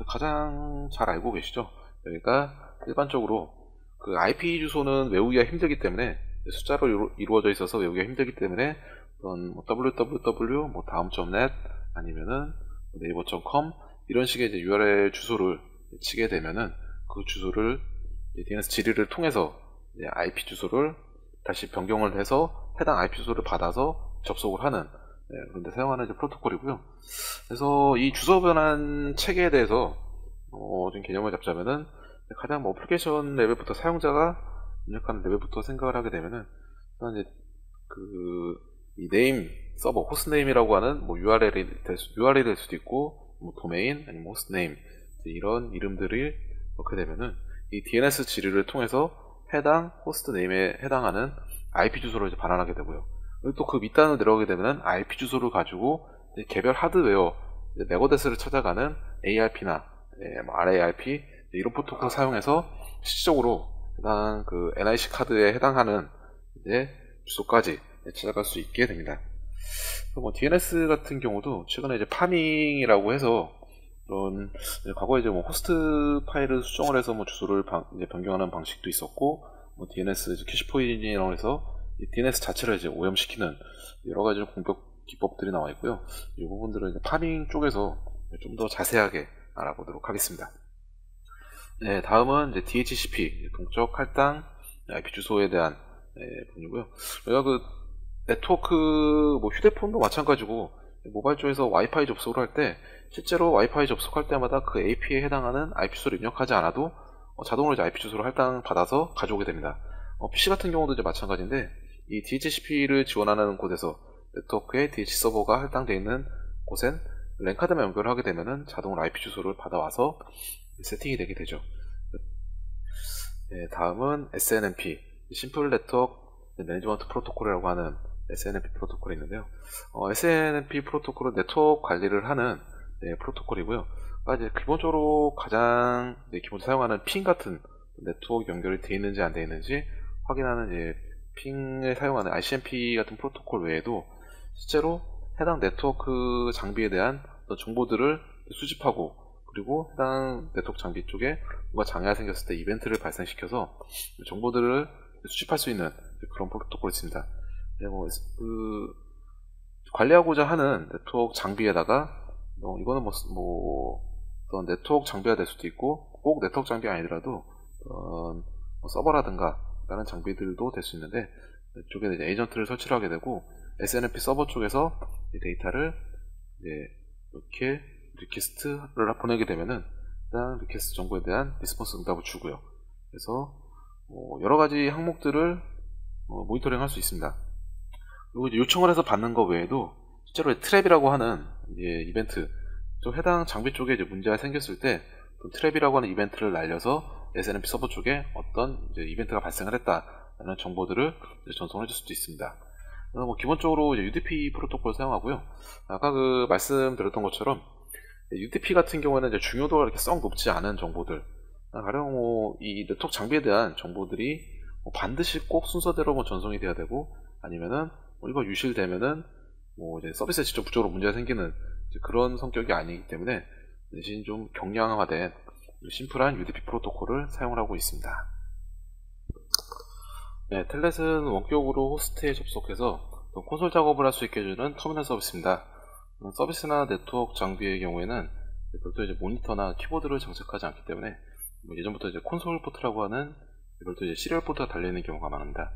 가장 잘 알고 계시죠? 여기가 일반적으로 그 IP 주소는 외우기가 힘들기 때문에, 숫자로 이루어져 있어서 외우기가 힘들기 때문에 www 다음.net 아니면은 네이버.com 이런 식의 URL 주소를 치게 되면은 그 주소를 DNS 지리를 통해서 IP 주소를 다시 변경을 해서 해당 IP 주소를 받아서 접속을 하는 그런 데 사용하는 프로토콜이고요. 그래서 이 주소 변환 체계에 대해서 좀 개념을 잡자면은, 가장 어플리케이션 레벨부터 사용자가 입력하는 레벨부터 생각을 하게 되면은, 이제 이 네임 서버 호스트 네임이라고 하는 URL이 될 수도 있고, 도메인 아니면 호스트 네임 이런 이름들이 넣게 되면은 이 DNS 지리를 통해서 해당 호스트 네임에 해당하는 IP 주소를 반환하게 되고요. 그리고 또 그 밑단으로 내려가게 되면은 IP 주소를 가지고 개별 하드웨어 맥어드레스를 찾아가는 ARP나 RARP 이런 프로토콜을 사용해서 실질적으로 해당 NIC 카드에 해당하는 주소까지 찾아갈 수 있게 됩니다. DNS 같은 경우도 최근에 파밍이라고 해서 그런 과거에 호스트 파일을 수정을 해서 주소를 변경하는 방식도 있었고, DNS 캐시 포인이라고 해서 DNS 자체를 오염시키는 여러 가지 공격 기법들이 나와 있고요. 이 부분들은 파밍 쪽에서 좀 더 자세하게 알아보도록 하겠습니다. 다음은 DHCP 동적 할당 IP 주소에 대한 부분이고요. 저희가 네트워크 휴대폰도 마찬가지고 모바일 쪽에서 와이파이 접속을 할 때 실제로 와이파이 접속할 때마다 그 AP에 해당하는 IP 주소를 입력하지 않아도 자동으로 IP 주소를 할당 받아서 가져오게 됩니다. PC 같은 경우도 마찬가지인데, 이 DHCP를 지원하는 곳에서 네트워크에 DH 서버가 할당되어 있는 곳엔 랜카드만 연결을 하게 되면은 자동으로 IP 주소를 받아와서 세팅이 되게 되죠. 다음은 SNMP, 심플 네트워크 매니지먼트 프로토콜이라고 하는 SNMP 프로토콜이 있는데요. SNMP 프로토콜은 네트워크 관리를 하는 프로토콜이고요. 기본적으로 가장 기본적으로 사용하는 핑 같은 네트워크 연결이 되어 있는지 안 되어 있는지 확인하는 핑을 사용하는 ICMP 같은 프로토콜 외에도 실제로 해당 네트워크 장비에 대한 정보들을 수집하고 그리고 해당 네트워크 장비 쪽에 뭔가 장애가 생겼을 때 이벤트를 발생시켜서 정보들을 수집할 수 있는 그런 프로토콜이 있습니다. 그리고 관리하고자 하는 네트워크 장비에다가 이거는 어떤 네트워크 장비가 될 수도 있고 꼭 네트워크 장비가 아니더라도 서버라든가 다른 장비들도 될 수 있는데, 이쪽에 이제 에이전트를 설치를 하게 되고 SNMP 서버 쪽에서 데이터를 이렇게 리퀘스트를 보내게 되면은 해당 리퀘스트 정보에 대한 리스폰스 응답을 주고요. 그래서 여러가지 항목들을 모니터링 할 수 있습니다. 그리고 이제 요청을 해서 받는 거 외에도 실제로 트랩이라고 하는 이벤트, 좀 해당 장비 쪽에 이제 문제가 생겼을 때 트랩이라고 하는 이벤트를 날려서 SNMP 서버 쪽에 어떤 이벤트가 발생을 했다라는 정보들을 전송해 줄 수도 있습니다. 기본적으로 UDP 프로토콜을 사용하고요. 아까 말씀드렸던 것처럼 UDP 같은 경우에는 중요도가 이렇게 썩 높지 않은 정보들, 가령 이 네트워크 장비에 대한 정보들이 반드시 꼭 순서대로 전송이 돼야 되고, 아니면은 이거 유실되면은 이제 서비스에 직접 부적으로 문제가 생기는 그런 성격이 아니기 때문에 대신 좀 경량화된 심플한 UDP 프로토콜을 사용을 하고 있습니다. 네, 텔넷은 원격으로 호스트에 접속해서 콘솔 작업을 할 수 있게 해주는 터미널 서비스입니다. 서비스나 네트워크 장비의 경우에는 별도 모니터나 키보드를 장착하지 않기 때문에 예전부터 콘솔 포트라고 하는 별도 시리얼 포트가 달려있는 경우가 많습니다.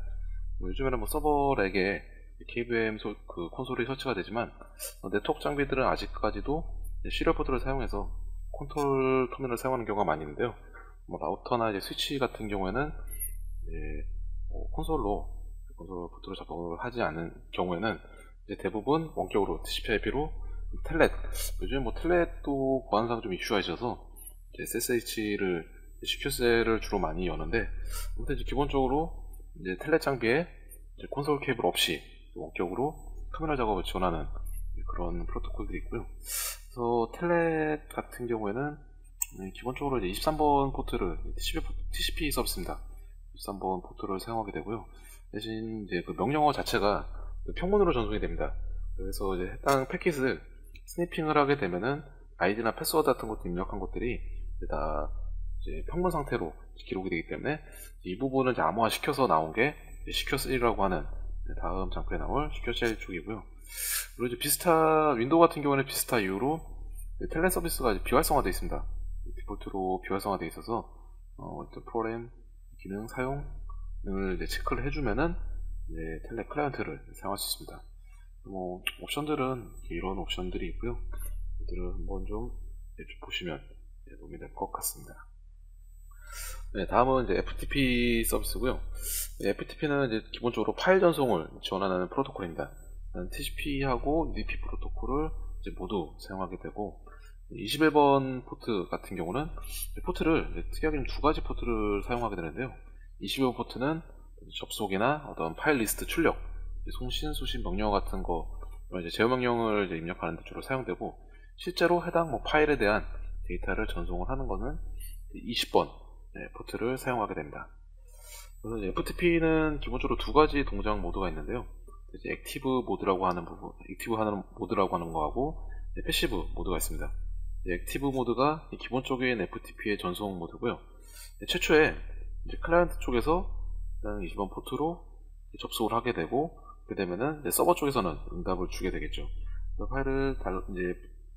요즘에는 서버렉에 KVM 콘솔이 설치가 되지만 네트워크 장비들은 아직까지도 시리얼 포트를 사용해서 컨트롤 터미널을 사용하는 경우가 많이 있는데요. 라우터나 스위치 같은 경우에는 콘솔 포트로 작업을 하지 않은 경우에는 대부분 원격으로 TCP/IP로 텔넷, 요즘 텔넷도 보안상 좀 이슈가 있어서 SSH를 CQCell을 주로 많이 여는데, 아무튼 기본적으로 텔넷 장비에 콘솔 케이블 없이 원격으로 터미널 작업을 지원하는 그런 프로토콜들이 있고요. 그래서 텔넷 같은 경우에는 기본적으로 23번 포트를 TCP 서비스입니다. 23번 포트를 사용하게 되고요. 대신 명령어 자체가 평문으로 전송이 됩니다. 그래서 해당 패킷을 스니핑을 하게 되면은 아이디나 패스워드 같은 것도 입력한 것들이 다 평문 상태로 기록이 되기 때문에 이 부분을 암호화 시켜서 나온 게 시큐어셀이라고 하는 다음 장표에 나올 시큐어셀 쪽이고요. 그리고 윈도우 같은 경우는 비스타 이후로 텔넷 서비스가 비활성화되어 있습니다. 디폴트로 비활성화되어 있어서 프로그램 기능 사용을 체크를 해주면은 텔넷 클라이언트를 사용할 수 있습니다. 옵션들은 이런 옵션들이 있고요. 이들을 한번 좀 보시면 도움이 될 것 같습니다. 네, 다음은 FTP 서비스고요. FTP는 기본적으로 파일 전송을 지원하는 프로토콜입니다. TCP하고 UDP 프로토콜을 모두 사용하게 되고, 21번 포트 같은 경우는 포트를 특이하게는 두 가지 포트를 사용하게 되는데요. 21번 포트는 접속이나 어떤 파일 리스트 출력, 송신, 수신 명령어 같은 거, 제어 명령을 입력하는 데 주로 사용되고, 실제로 해당 파일에 대한 데이터를 전송을 하는 것은 20번 포트를 사용하게 됩니다. 그래서 FTP는 기본적으로 두 가지 동작 모드가 있는데요. 액티브 모드라고 하는 모드라고 하는 거하고 패시브 모드가 있습니다. 액티브 모드가 기본적인 FTP의 전송 모드고요. 최초에 클라이언트 쪽에서 20번 포트로 접속을 하게 되고, 그렇게 되면은 서버 쪽에서는 응답을 주게 되겠죠. 파일을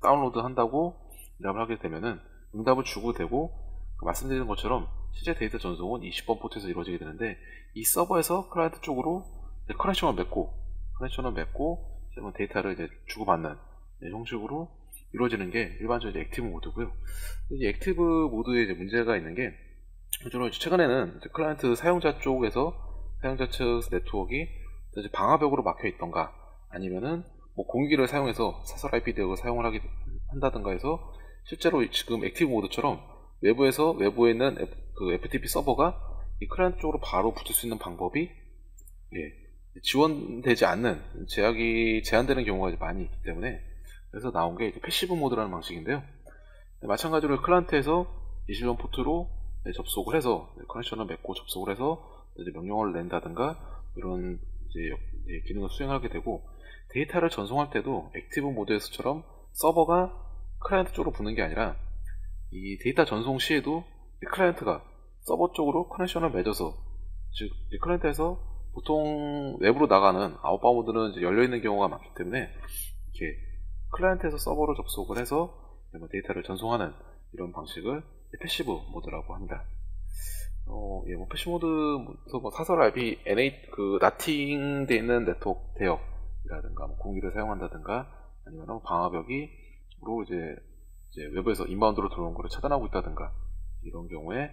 다운로드 한다고 응답을 하게 되면은 응답을 주고 되고, 말씀드린 것처럼 실제 데이터 전송은 20번 포트에서 이루어지게 되는데, 이 서버에서 클라이언트 쪽으로 커넥션을 맺고 데이터를 주고받는 형식으로 이루어지는 게 일반적인 액티브 모드고요. 이 액티브 모드에 문제가 있는 게, 주로 최근에는 클라이언트 사용자 쪽에서 사용자 측 네트워크가 방화벽으로 막혀 있던가, 아니면은 공유기를 사용해서 사설 IP 대역을 사용을 한다든가 해서 실제로 지금 액티브 모드처럼 외부에 있는 FTP 서버가 이 클라이언트 쪽으로 바로 붙을 수 있는 방법이 지원되지 않는, 제한되는 경우가 많이 있기 때문에, 그래서 나온 게 패시브 모드라는 방식인데요. 마찬가지로 클라이언트에서 21번 포트로 접속을 해서 커넥션을 맺고 접속을 해서 명령어를 낸다든가 이런 기능을 수행하게 되고, 데이터를 전송할 때도 액티브 모드에서처럼 서버가 클라이언트 쪽으로 붙는 게 아니라 이 데이터 전송 시에도 클라이언트가 서버 쪽으로 커넥션을 맺어서, 즉 클라이언트에서 보통 외부로 나가는 아웃바운드는 이제 열려있는 경우가 많기 때문에 이렇게 클라이언트에서 서버로 접속을 해서 데이터를 전송하는 이런 방식을 패시브 모드라고 합니다. 패시브 모드에서 사설 IP, 나팅 돼 있는 네트워크 대역이라든가 공유를 사용한다든가 아니면 방화벽이로 이제 외부에서 인바운드로 들어온 거를 차단하고 있다든가 이런 경우에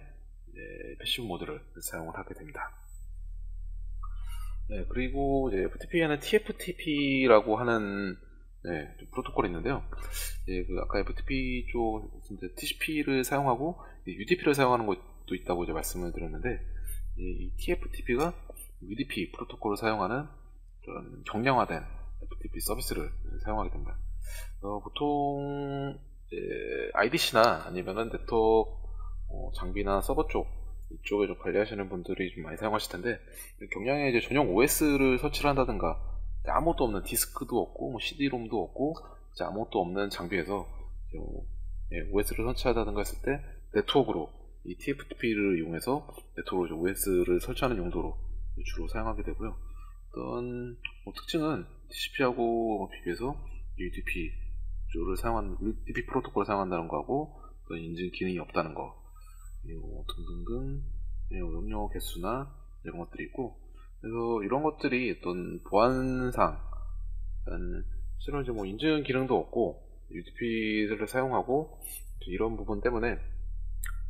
패시브 모드를 사용을 하게 됩니다. 그리고 이제 FTP에는 TFTP라고 하는 프로토콜이 있는데요. 아까 FTP 쪽 TCP를 사용하고 UDP를 사용하는 것도 있다고 이제 말씀을 드렸는데, 이 TFTP가 UDP 프로토콜을 사용하는 그런 경량화된 FTP 서비스를 사용하게 됩니다. 보통 IDC나 아니면은 네트워크 장비나 서버 쪽 이쪽에 좀 관리하시는 분들이 좀 많이 사용하실 텐데, 경량에 이제 전용 OS를 설치를 한다든가 아무것도 없는 디스크도 없고 CD롬도 없고 아무것도 없는 장비에서 OS를 설치하다든가 했을 때 네트워크로 이 TFTP를 이용해서 네트워크로 OS를 설치하는 용도로 주로 사용하게 되고요. 어떤 특징은 TCP하고 비교해서 UDP UDP 프로토콜을 사용한다는 거하고 어떤 인증 기능이 없다는 거 등등등 용료 개수나 이런 것들이 있고, 그래서 이런 것들이 어떤 보안상 실은 이제 인증 기능도 없고 UDP를 사용하고 이런 부분 때문에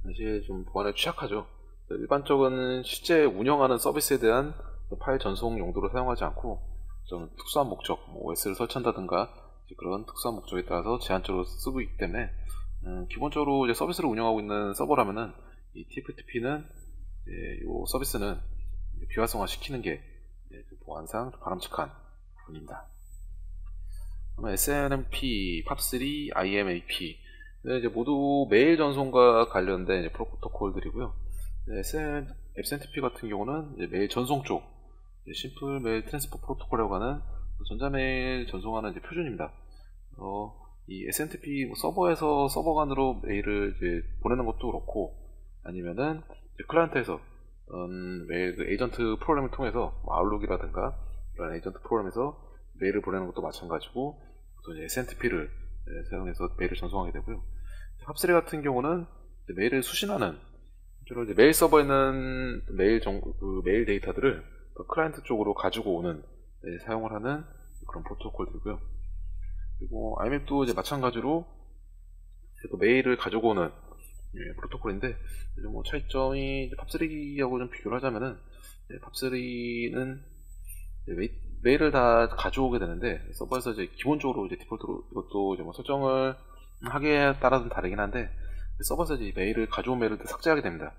사실 좀 보안에 취약하죠. 일반적인 실제 운영하는 서비스에 대한 파일 전송 용도로 사용하지 않고 좀 특수한 목적, OS를 설치한다든가 그런 특수한 목적에 따라서 제한적으로 쓰고 있기 때문에 기본적으로 이제 서비스를 운영하고 있는 서버라면은 이 TFTP는 이 서비스는 비활성화 시키는 게 보안상 바람직한 부분입니다. 그러면 SNMP, POP3, IMAP 이제 모두 메일 전송과 관련된 이제 프로토콜들이고요. SNMP 같은 경우는 이제 메일 전송 쪽 심플 메일 트랜스퍼 프로토콜이라고 하는 전자메일 전송하는 이제 표준입니다. 이 SNMP 서버에서 서버 간으로 메일을 이제 보내는 것도 그렇고, 아니면은 클라이언트에서 메일 에이전트 프로그램을 통해서 아웃룩이라든가 이런 에이전트 프로그램에서 메일을 보내는 것도 마찬가지고, 또 이제 SNMP를 사용해서 메일을 전송하게 되고요. POP3 같은 경우는 메일을 수신하는, 주로 이제 메일 서버에 있는 메일 데이터들을 클라이언트 쪽으로 가지고 오는 사용을 하는 그런 프로토콜들이고요. 그리고 IMAP도 이제 마찬가지로 메일을 가지고 오는 프로토콜인데, 차이점이 POP3하고 좀 비교를 하자면은 POP3는 메일을 다 가져오게 되는데, 서버에서 이제 기본적으로 이제 디폴트로 이것도 이제 설정을 하기에 따라서 다르긴 한데, 서버에서 이제 메일을 가져온 메일을 삭제하게 됩니다.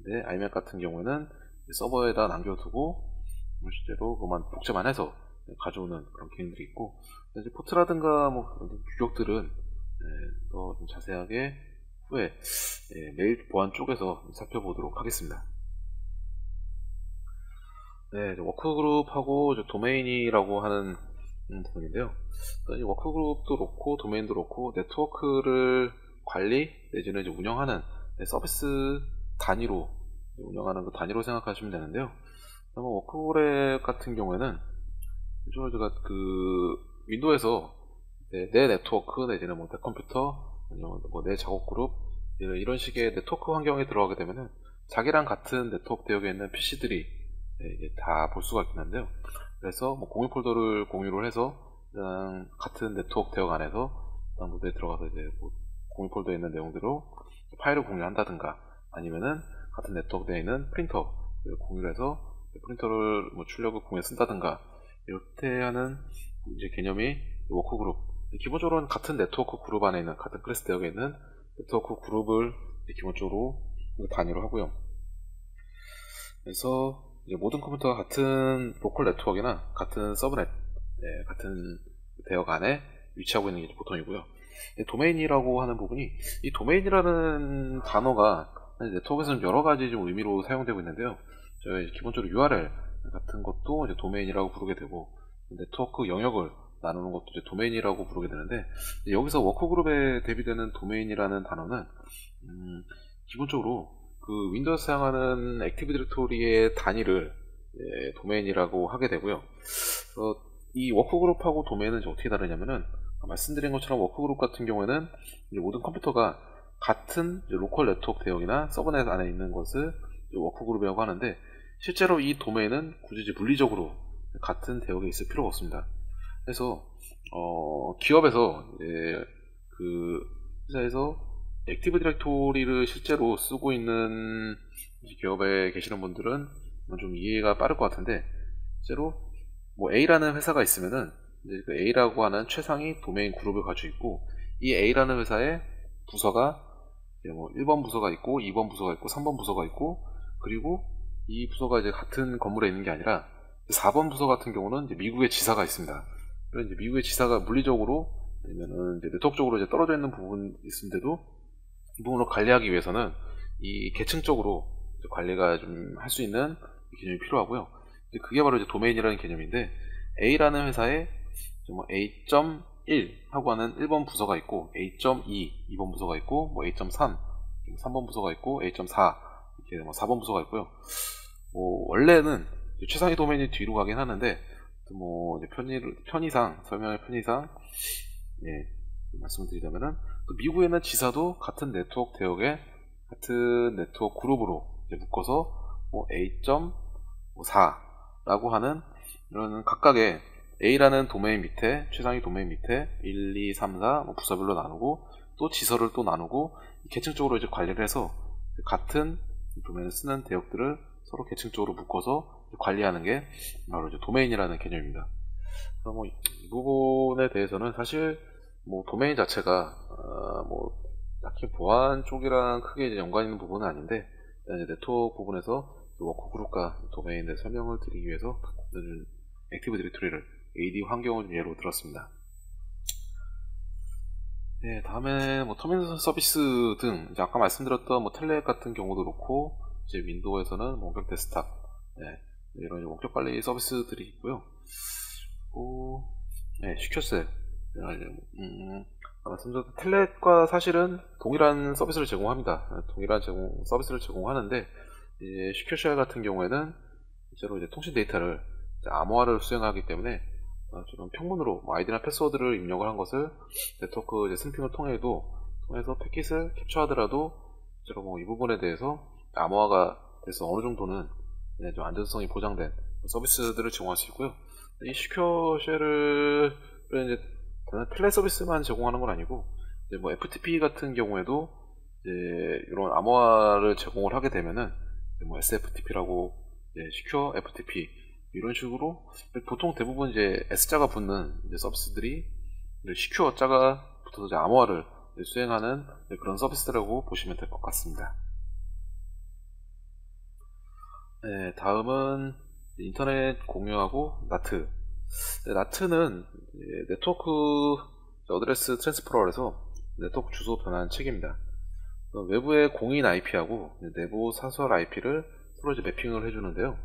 근데 IMAP 같은 경우에는 서버에다 남겨두고 실제로 그것만 복제만 해서 가져오는 그런 기능들이 있고, 이제 포트라든가 규격들은 더 좀 자세하게 후에 메일 보안 쪽에서 살펴보도록 하겠습니다. 워크그룹하고 도메인이라고 하는 부분인데요. 이 워크그룹도 그렇고 도메인도 그렇고 네트워크를 관리 내지는 이제 운영하는 서비스 단위로 운영하는 그 단위로 생각하시면 되는데요. 워크그룹 같은 경우에는 제가 윈도우에서 내 네트워크 내지는 내 컴퓨터 아니면 내 작업 그룹 이런 식의 네트워크 환경에 들어가게 되면은 자기랑 같은 네트워크 대역에 있는 PC들이 다 볼 수가 있긴 한데요. 그래서 공유 폴더를 공유를 해서 같은 네트워크 대역 안에서 노드에 들어가서 이제 공유 폴더에 있는 내용들로 파일을 공유한다든가, 아니면은 같은 네트워크에 있는 프린터 공유를 해서 프린터를 출력을 공유해 쓴다든가, 이렇게 하는 이제 개념이 워크그룹. 기본적으로는 같은 네트워크 그룹 안에 있는 같은 클래스 대역에 있는 네트워크 그룹을 기본적으로 단위로 하고요. 그래서 이제 모든 컴퓨터가 같은 로컬 네트워크나 같은 서브넷, 같은 대역 안에 위치하고 있는 게 보통이고요. 도메인이라고 하는 부분이, 이 도메인이라는 단어가 네트워크에서는 여러 가지 좀 의미로 사용되고 있는데요. 저희 기본적으로 URL 같은 것도 이제 도메인이라고 부르게 되고, 네트워크 영역을 나누는 것도 이제 도메인이라고 부르게 되는데, 여기서 워크그룹에 대비되는 도메인이라는 단어는 기본적으로 그 윈도우에서 사용하는 액티브 디렉토리의 단위를 도메인이라고 하게 되고요. 이 워크그룹하고 도메인은 이제 어떻게 다르냐면은, 말씀드린 것처럼 워크그룹 같은 경우에는 이제 모든 컴퓨터가 같은 로컬 네트워크 대역이나 서브넷 안에 있는 것을 워크그룹이라고 하는데, 실제로 이 도메인은 굳이 이제 물리적으로 같은 대역에 있을 필요가 없습니다. 그래서 기업에서 그 회사에서 액티브 디렉토리를 실제로 쓰고 있는 기업에 계시는 분들은 좀 이해가 빠를 것 같은데, 실제로 뭐 A라는 회사가 있으면은 이제 그 A라고 하는 최상위 도메인 그룹을 가지고 있고, 이 A라는 회사의 부서가 뭐 1번 부서가 있고 2번 부서가 있고 3번 부서가 있고, 그리고 이 부서가 이제 같은 건물에 있는 게 아니라 4번 부서 같은 경우는 이제 미국의 지사가 있습니다. 그래서 이제 미국의 지사가 물리적으로 아니면은 이제 네트워크적으로 이제 떨어져 있는 부분이 있는데도 이 부분을 관리하기 위해서는 이 계층적으로 관리가 좀 할 수 있는 개념이 필요하고요. 그게 바로 이제 도메인이라는 개념인데, A라는 회사에 뭐 A.1 하고 하는 1번 부서가 있고, A.2 2번 부서가 있고, 뭐 A.3 3번 부서가 있고, A.4 이렇게 뭐 4번 부서가 있고요. 뭐 원래는 최상위 도메인이 뒤로 가긴 하는데, 뭐 이제 편의상 설명의 편의상 말씀드리자면은, 또 미국에는 지사도 같은 네트워크 대역에 같은 네트워크 그룹으로 이제 묶어서 뭐 A.4라고 하는 이런 각각의 A라는 도메인 밑에, 최상위 도메인 밑에 1, 2, 3, 4 뭐 부서별로 나누고, 또 지서를 또 나누고 계층적으로 이제 관리를 해서 같은 도메인을 쓰는 대역들을 서로 계층적으로 묶어서 관리하는 게 바로 이제 도메인이라는 개념입니다. 그래서 뭐 이 부분에 대해서는 사실 뭐 도메인 자체가 뭐 딱히 보안 쪽이랑 크게 이제 연관 있는 부분은 아닌데, 이제 네트워크 부분에서 워크그룹과 도메인에 대해 설명을 드리기 위해서 액티브 디렉토리를 AD 환경을 예로 들었습니다. 네, 다음에 뭐 터미널 서비스 등 이제 아까 말씀드렸던 뭐 텔넷 같은 경우도 그렇고, 이제 윈도우에서는 원격 데스크탑, 이런 원격 관리 서비스들이 있고요. 시큐어셀, 말씀드렸던 텔넷과 사실은 동일한 서비스를 제공합니다. 동일한 서비스를 제공하는데, 이제 시큐어셀 같은 경우에는 실제로 이제 통신 데이터를 암호화를 수행하기 때문에 지금 평문으로 뭐 아이디나 패스워드를 입력을 한 것을 네트워크 이제 스니핑을 통해서 패킷을 캡처하더라도 실제로 뭐 이 부분에 대해서 암호화가 돼서 어느 정도는 좀 안전성이 보장된 서비스들을 제공할 수 있고요. 이 시큐어쉘을 이제 단순 텔레 서비스만 제공하는 건 아니고, 이제 뭐 FTP 같은 경우에도 이제 이런 암호화를 제공을 하게 되면은 뭐 SFTP라고 시큐어 FTP 이런 식으로 보통 대부분 이제 S자가 붙는 이제 서비스들이 시큐어 자가 붙어서 이제 암호화를 수행하는 그런 서비스라고 보시면 될 것 같습니다. 다음은 인터넷 공유하고 나트. 나트는 네트워크 어드레스 트랜스퍼러에서 네트워크 주소 변환 체계입니다. 외부의 공인 IP하고 내부 사설 IP를 서로 이제 매핑을 해주는데요.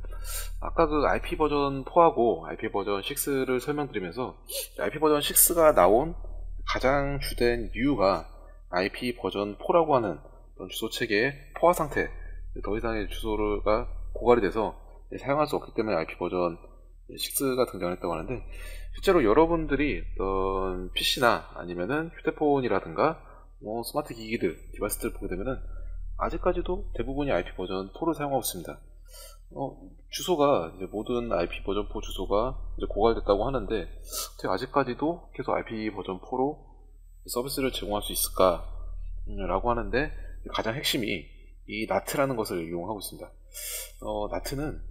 아까 그 IP 버전 4하고 IP 버전 6를 설명드리면서 IP 버전 6가 나온 가장 주된 이유가 IP 버전 4라고 하는 주소 체계의 포화 상태, 더 이상의 주소가 고갈이 돼서 사용할 수 없기 때문에 IP 버전 6가 등장했다고 하는데, 실제로 여러분들이 어떤 PC나 아니면은 휴대폰이라든가 뭐 스마트 기기들, 디바이스들 보게 되면은 아직까지도 대부분이 IP 버전 4를 사용하고 있습니다. 주소가 이제 모든 IP 버전 4 주소가 이제 고갈됐다고 하는데, 아직까지도 계속 IP 버전 4로 서비스를 제공할 수 있을까? 라고 하는데, 가장 핵심이 이 나트라는 것을 이용하고 있습니다. 나트는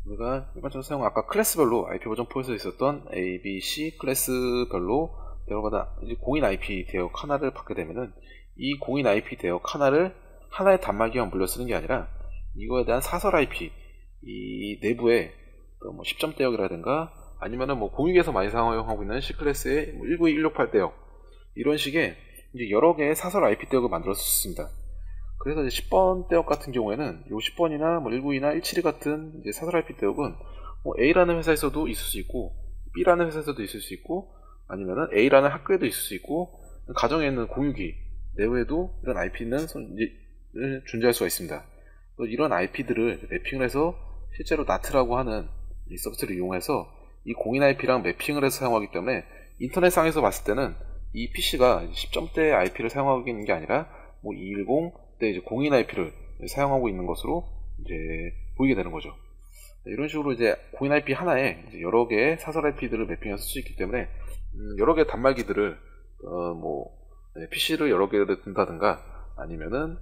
우리가 일반적으로 사용, 아까 클래스별로 IP 버전 4에서 있었던 A, B, C 클래스별로 대역마다 공인 IP 대역 하나를 받게 되면은, 이 공인 IP 대역 하나를 하나의 단말기만 물려 쓰는 게 아니라 이거에 대한 사설 IP, 이 내부에 뭐 10점 대역이라든가 아니면은 뭐 공익에서 많이 사용하고 있는 C 클래스의 뭐 192, 168 대역, 이런 식의 이제 여러 개의 사설 IP 대역을 만들어 썼습니다. 그래서 이제 10번 대역 같은 경우에는 요 10번이나 뭐 192나 172 같은 이제 사설 IP 대역은 뭐 A라는 회사에서도 있을 수 있고 B라는 회사에서도 있을 수 있고, 아니면은 A라는 학교에도 있을 수 있고, 가정에 있는 공유기 내외에도 이런 IP는 존재할 수가 있습니다. 이런 IP들을 매핑을 해서 실제로 NAT라고 하는 이 서비스를 이용해서 이 공인 IP랑 매핑을 해서 사용하기 때문에 인터넷상에서 봤을 때는 이 PC가 10점대 IP를 사용하고 있는 게 아니라 210대 이제 공인 IP를 사용하고 있는 것으로 이제 보이게 되는 거죠. 이런 식으로 이제 공인 IP 하나에 이제 여러 개의 사설 IP들을 매핑해서 쓸 수 있기 때문에 여러 개의 단말기들을 PC를 여러 개를 든다든가 아니면은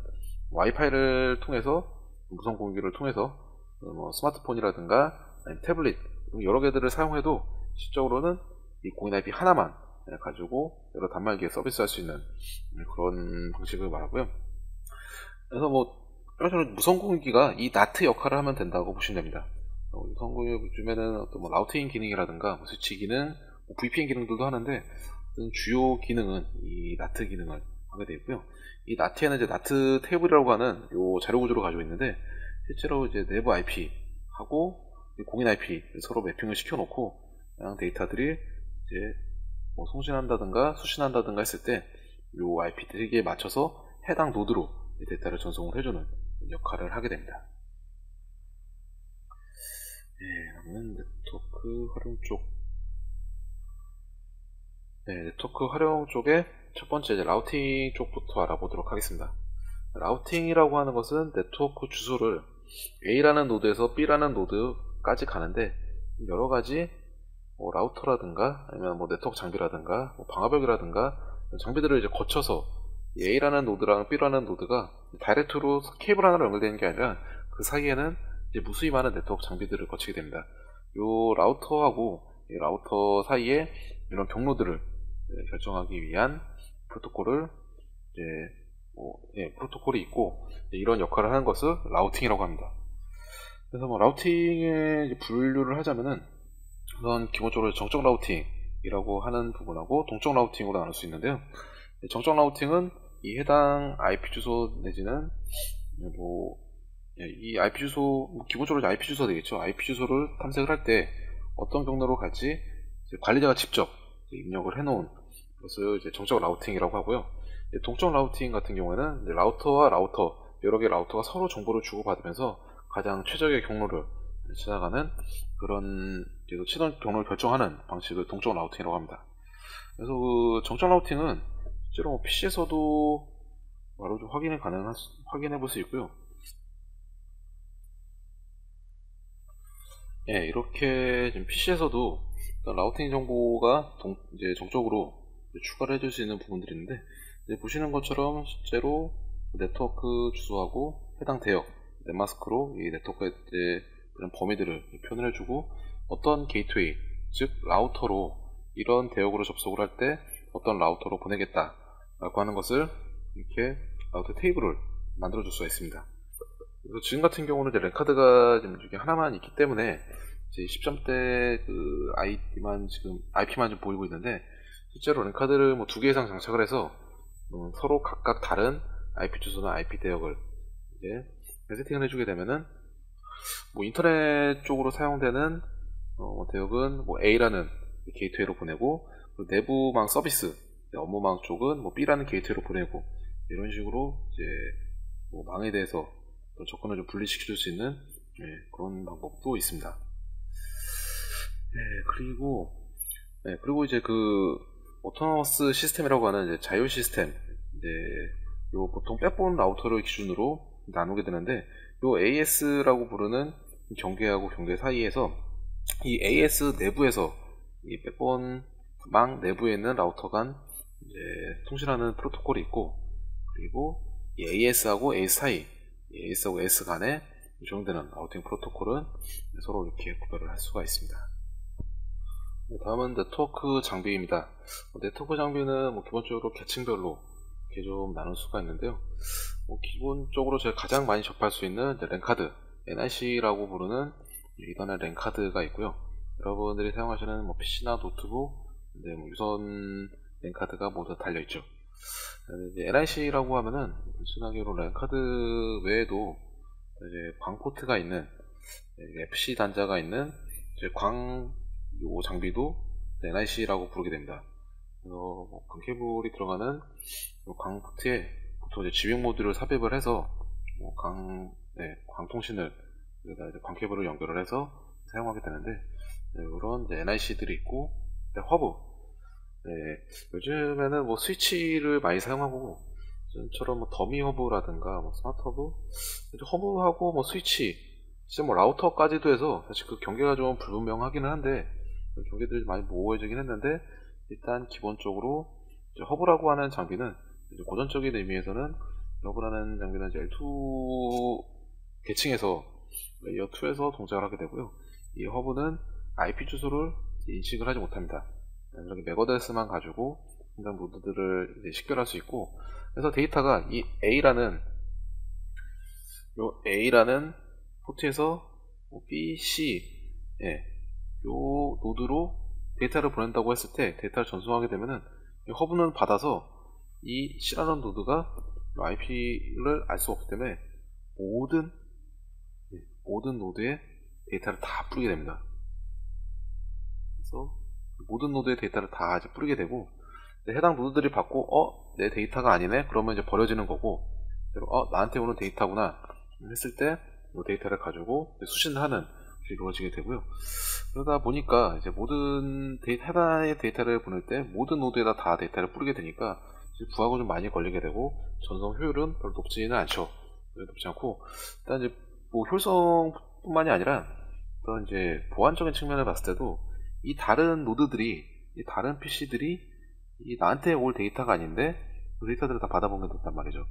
와이파이를 통해서 무선 공유기를 통해서 스마트폰이라든가 아니면 태블릿 여러 개들을 사용해도 실적으로는 이 공인 IP 하나만 가지고 여러 단말기에 서비스할 수 있는 그런 방식을 말하고요. 그래서 이런 무선 공유기가 이 NAT 역할을 하면 된다고 보시면 됩니다. 무선 공유기 요즘에는 어떤 라우팅 기능이라든가 스위치 기능, VPN 기능들도 하는데 주요 기능은 이 NAT 기능을 하게 되어 있고요. 이 NAT에는 이제 NAT 테이블이라고 하는 요 자료 구조를 가지고 있는데 실제로 이제 내부 IP하고 공인 IP 서로 매핑을 시켜놓고 그냥 데이터들이 이제 송신한다든가 수신한다든가 했을 때 요 IP 대기에 맞춰서 해당 노드로 데이터를 전송을 해주는 역할을 하게 됩니다. 그러면 네트워크 활용 쪽. 네트워크 활용 쪽에 첫 번째 이제 라우팅 쪽부터 알아보도록 하겠습니다. 라우팅이라고 하는 것은 네트워크 주소를 A라는 노드에서 B라는 노드까지 가는데 여러 가지 라우터라든가 아니면 네트워크 장비라든가 방화벽이라든가 장비들을 이제 거쳐서 A라는 노드랑 B라는 노드가 다이렉트로 케이블 하나로 연결되는 게 아니라 그 사이에는 이제 무수히 많은 네트워크 장비들을 거치게 됩니다. 이 라우터하고 이 라우터 사이에 이런 경로들을 결정하기 위한 프로토콜을 프로토콜이 있고 이런 역할을 하는 것을 라우팅이라고 합니다. 그래서 라우팅의 분류를 하자면은 우선 기본적으로 정적 라우팅이라고 하는 부분하고 동적 라우팅으로 나눌 수 있는데요. 정적 라우팅은 이 해당 IP 주소 내지는 이 IP 주소 기본적으로 IP 주소가 되겠죠. IP 주소를 탐색을 할 때 어떤 경로로 갈지 관리자가 직접 입력을 해놓은 것을 이제 정적 라우팅이라고 하고요. 동적 라우팅 같은 경우에는 라우터와 라우터 여러 개의 라우터가 서로 정보를 주고받으면서 가장 최적의 경로를 찾아가는 그런 최단 경로를 결정하는 방식을 동적 라우팅이라고 합니다. 그래서 그 정적 라우팅은 실제로 PC에서도 바로 좀 확인해 볼 수 있고요. 이렇게 지금 PC에서도 라우팅 정보가 이제 정적으로 추가를 해줄 수 있는 부분들이 있는데 보시는 것처럼 실제로 네트워크 주소하고 해당 대역 넷마스크로 이 네트워크의 그런 범위들을 표현을 해주고 어떤 게이트웨이 즉 라우터로 이런 대역으로 접속을 할 때 어떤 라우터로 보내겠다 라고 하는 것을 이렇게 라우터 테이블을 만들어 줄 수가 있습니다. 그래서 지금 같은 경우는 이제 랜카드가 지금 이게 하나만 있기 때문에 이제 10점대 그 IP만 좀 보이고 있는데 실제로 랜카드를 두 개 이상 장착을 해서 서로 각각 다른 IP 주소나 IP 대역을 이제 세팅을 해주게 되면은 인터넷 쪽으로 사용되는 대역은 A라는 게이트웨이로 보내고 내부망 서비스 업무망 쪽은 B라는 게이트웨이로 보내고 이런 식으로 이제 망에 대해서 접근을 좀 분리시킬 수 있는 그런 방법도 있습니다. 그리고 이제 그 오토노머스 시스템이라고 하는 이제 자율 시스템 보통 백본 라우터를 기준으로 나누게 되는데 요 AS라고 부르는 경계하고 경계 사이에서 이 AS 내부에서 이 백본망 내부에 있는 라우터 간 이제 통신하는 프로토콜이 있고 그리고 이 AS하고 AS 사이 AS하고 AS 간에 적용되는 라우팅 프로토콜은 서로 이렇게 구별을 할 수가 있습니다. 다음은 네트워크 장비입니다. 네트워크 장비는 기본적으로 계층별로 이렇게 좀 나눌 수가 있는데요. 기본적으로 제가 가장 많이 접할 수 있는 랜카드, NIC라고 부르는 이더넷 랜카드가 있고요. 여러분들이 사용하시는 PC나 노트북, 유선 랜카드가 모두 달려있죠. NIC라고 하면은 단순하게로 랜카드 외에도 이제 광 포트가 있는 FC 단자가 있는 이제 광 이 장비도 NIC라고 부르게 됩니다. 그래서 강 케이블이 들어가는 강 포트에 보통 이제 지휘 모듈을 삽입을 해서 강 통신을 여기다 이제 강 케이블을 연결을 해서 사용하게 되는데, 이런 이제 NIC들이 있고, 허브. 요즘에는 뭐 스위치를 많이 사용하고, 저처럼 뭐 더미 허브라든가 뭐 스마트 허브, 허브하고 뭐 스위치, 진짜 뭐 라우터까지도 해서 사실 그 경계가 좀 불분명하기는 한데, 경계들이 많이 모호해지긴 했는데, 일단 기본적으로 이제 허브라고 하는 장비는 이제 고전적인 의미에서는 허브라는 장비는 이제 L2 계층에서 레이어 2에서 동작을 하게 되고요. 이 허브는 IP 주소를 인식을 하지 못합니다. 이렇게 맥 어드레스만 가지고 해당 노드들을 이제 식별할 수 있고, 그래서 데이터가 이 A라는 포트에서 B, C, 요 노드로 데이터를 보낸다고 했을 때 데이터를 전송하게 되면은 이 허브는 받아서 이 C라는 노드가 IP를 알 수 없기 때문에 모든 노드에 데이터를 다 뿌리게 됩니다. 그래서 모든 노드의 데이터를 다 이제 뿌리게 되고, 해당 노드들이 받고 내 데이터가 아니네 그러면 이제 버려지는 거고, 나한테 오는 데이터구나 했을 때 이 데이터를 가지고 수신하는 일이 이루어지게 되고요. 그러다 보니까 이제 모든 해당의 데이터를 보낼 때 모든 노드에다 다 데이터를 뿌리게 되니까 부하가 좀 많이 걸리게 되고, 전송 효율은 별로 높지는 않죠. 높지 않고, 일단 이제 뭐 효율성뿐만이 아니라 어떤 이제 보안적인 측면을 봤을 때도 이 다른 노드들이, 이 다른 PC들이 나한테 올 데이터가 아닌데 그 데이터들을 다 받아보게 된단 말이죠.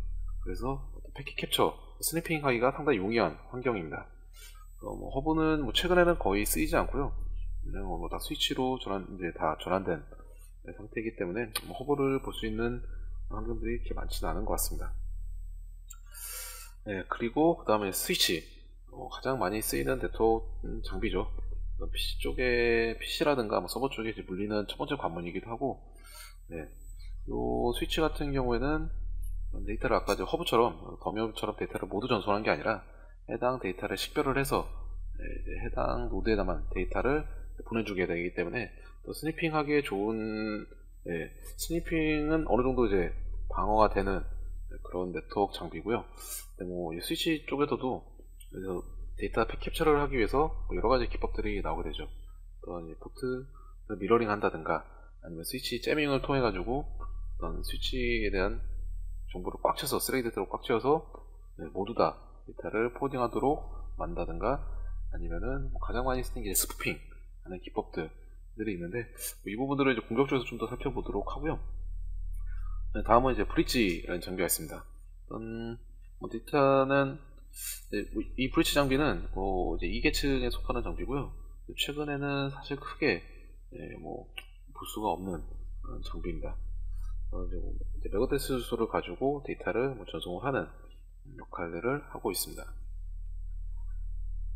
그래서 패킷 캡처, 스니핑 하기가 상당히 용이한 환경입니다. 허브는 뭐 최근에는 거의 쓰이지 않고요. 뭐 다 스위치로 이제 다 전환된 상태이기 때문에 허브를 볼 수 있는 환경들이 이렇게 많지는 않은 것 같습니다. 그리고 그 다음에 스위치, 가장 많이 쓰이는 네트워크 장비죠. PC 쪽에, PC라든가 뭐 서버 쪽에 이제 물리는 첫 번째 관문이기도 하고, 요 스위치 같은 경우에는 데이터를 아까 허브처럼, 더미허브처럼 데이터를 모두 전송하는 게 아니라 해당 데이터를 식별을 해서 해당 노드에다만 데이터를 보내주게 되기 때문에 또 스니핑하기에 좋은, 스니핑은 어느 정도 이제 방어가 되는 그런 네트워크 장비고요. 뭐 스위치 쪽에서도 데이터 캡처를 하기 위해서 여러 가지 기법들이 나오게 되죠. 어떤 포트 미러링 한다든가, 아니면 스위치 재밍을 통해 가지고 어떤 스위치에 대한 정보를 꽉 채워서, 스레이드대로 꽉 채워서 모두 다 데이터를 포딩하도록 만다든가, 아니면은 가장 많이 쓰는 게 스푸핑 하는 기법들이 있는데, 이 부분들을 이제 공격적으로 좀 더 살펴보도록 하고요. 다음은 이제 브릿지라는 장비가 있습니다. 데이터는 이 브릿지 장비는 이제 2계층에 속하는 장비고요. 최근에는 사실 크게 볼 수가 없는 장비입니다. 이제 맥 어드레스 주소를 가지고 데이터를 전송을 하는 역할들을 하고 있습니다.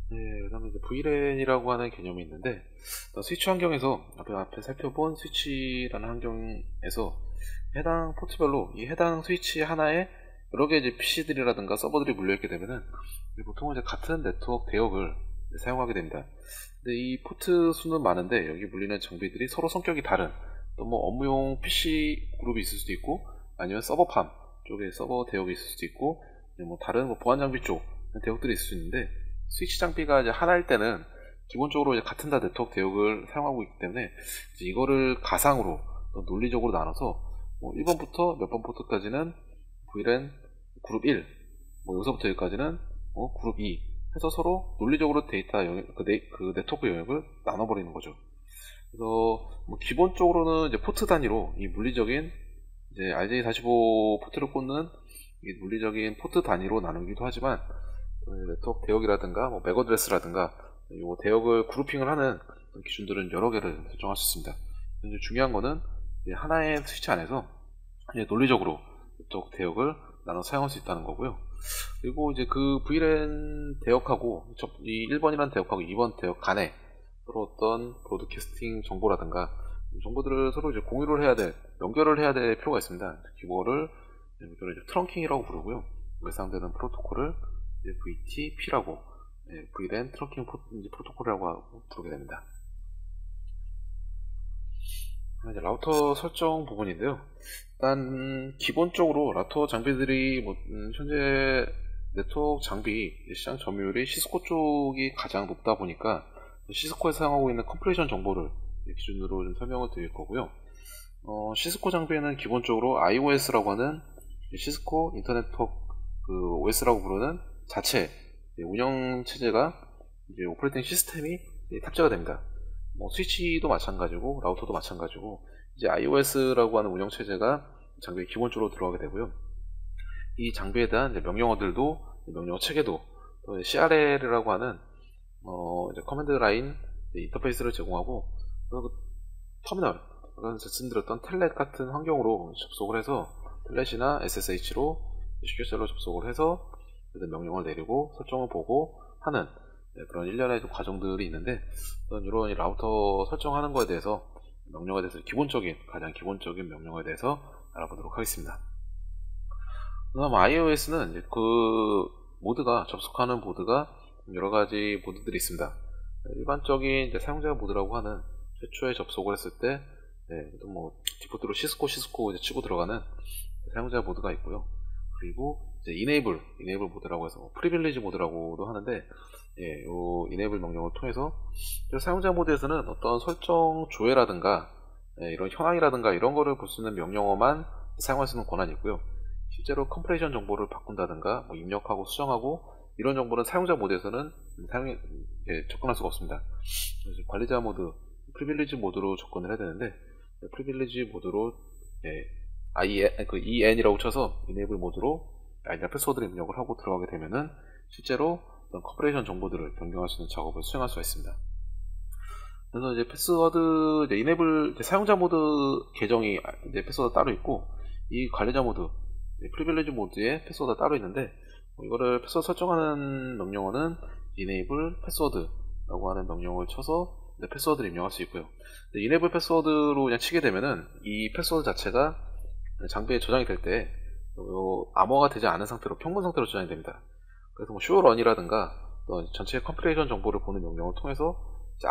그 다음에 이제 VLAN이라고 하는 개념이 있는데, 스위치 환경에서 앞에 살펴본 스위치라는 환경에서 해당 포트별로 이 해당 스위치 하나에 여러 개 이제 PC들이라든가 서버들이 물려있게 되면은 보통은 이제 같은 네트워크 대역을 사용하게 됩니다. 근데 이 포트 수는 많은데 여기 물리는 장비들이 서로 성격이 다른, 또 뭐 업무용 PC 그룹이 있을 수도 있고, 아니면 서버팜 쪽에 서버 대역이 있을 수도 있고, 뭐 다른 보안 장비 쪽 대역들이 있을 수 있는데, 스위치 장비가 이제 하나일 때는 기본적으로 이제 같은 다 네트워크 대역을 사용하고 있기 때문에 이제 이거를 가상으로 논리적으로 나눠서 1번부터 몇 번 포트까지는 VLAN 그룹 1, 여기서부터 여기까지는 그룹 2 해서 서로 논리적으로 데이터 영역, 그 네트워크 영역을 나눠버리는 거죠. 그래서 기본적으로는 이제 포트 단위로 이 물리적인 이제 RJ45 포트를 꽂는 이 물리적인 포트 단위로 나누기도 하지만, 네트워크 대역이라든가 맥 어드레스라든가 이 대역을 그룹핑을 하는 기준들은 여러 개를 설정할 수 있습니다. 중요한 거는 하나의 스위치 안에서 논리적으로 네트워크 대역을 나눠 사용할 수 있다는 거고요. 그리고 이제 그 VLAN 대역하고 이 1번이라는 대역하고 2번 대역 간에 서로 어떤 브로드캐스팅 정보라든가 정보들을 서로 이제 공유를 해야 될, 연결을 해야 될 필요가 있습니다. 이거를 트렁킹이라고 부르고요. 해당되는 프로토콜을 VTP라고, VLAN 트렁킹 프로토콜이라고 부르게 됩니다. 이제 라우터 설정 부분인데요. 일단 기본적으로 라우터 장비들이 현재 네트워크 장비 시장 점유율이 시스코 쪽이 가장 높다 보니까 시스코에서 사용하고 있는 컴프레션 정보를 기준으로 좀 설명을 드릴 거고요. 시스코 장비에는 기본적으로 iOS라고 하는 시스코 인터넷 그 OS라고 부르는 자체 운영 체제가 이제 오퍼레이팅 시스템이 탑재가 됩니다. 스위치도 마찬가지고 라우터도 마찬가지고 이제 iOS라고 하는 운영 체제가 장비에 기본적으로 들어가게 되고요. 이 장비에 대한 이제 명령어들도 명령어 체계도 또 CRL이라고 하는 이제 커맨드 라인 인터페이스를 제공하고 그 터미널 아까 말씀드렸던 텔넷 같은 환경으로 접속을 해서 텔넷이나 SSH로 SQL로 접속을 해서 명령을 내리고 설정을 보고 하는 그런 일련의 과정들이 있는데 이런 라우터 설정하는 거에 대해서 명령어에 대해서 가장 기본적인 명령어에 대해서 알아보도록 하겠습니다. 그다음 iOS는 이제 그 모드가 접속하는 모드가 여러 가지 모드들이 있습니다. 일반적인 이제 사용자 모드라고 하는 최초에 접속을 했을 때 디폴트로 시스코 이제 치고 들어가는 사용자 모드가 있고요. 그리고 이제 enable 모드라고 해서 프리빌리지 모드라고도 하는데 요 enable 명령을 통해서 사용자 모드에서는 어떤 설정 조회라든가 이런 현황이라든가 이런 거를 볼 수 있는 명령어만 사용할 수 있는 권한이 있고요. 실제로 컴프레이션 정보를 바꾼다든가 입력하고 수정하고 이런 정보는 사용자 모드에서는 접근할 수가 없습니다. 관리자 모드, 프리빌리지 모드로 접근을 해야 되는데 프리빌리지 모드로 en이라고 쳐서 enable 모드로 아이디나 패스워드를 입력을 하고 들어가게 되면은 실제로 어떤 컴프레이션 정보들을 변경할 수 있는 작업을 수행할 수가 있습니다. 그래서 이제 패스워드 enable 사용자 모드 계정이 이제 패스워드 따로 있고 이 관리자 모드 프리빌리지 모드에 패스워드가 따로 있는데 이거를 패스워드 설정하는 명령어는 enable 패스워드라고 하는 명령을 쳐서 패스워드를 입력할 수 있고요. enable 패스워드로 그냥 치게 되면은 이 패스워드 자체가 장비에 저장이 될 때 암호화가 되지 않은 상태로 평문 상태로 저장이 됩니다. 그래서 show run이라든가 전체 컴프레이션 정보를 보는 명령을 통해서 이제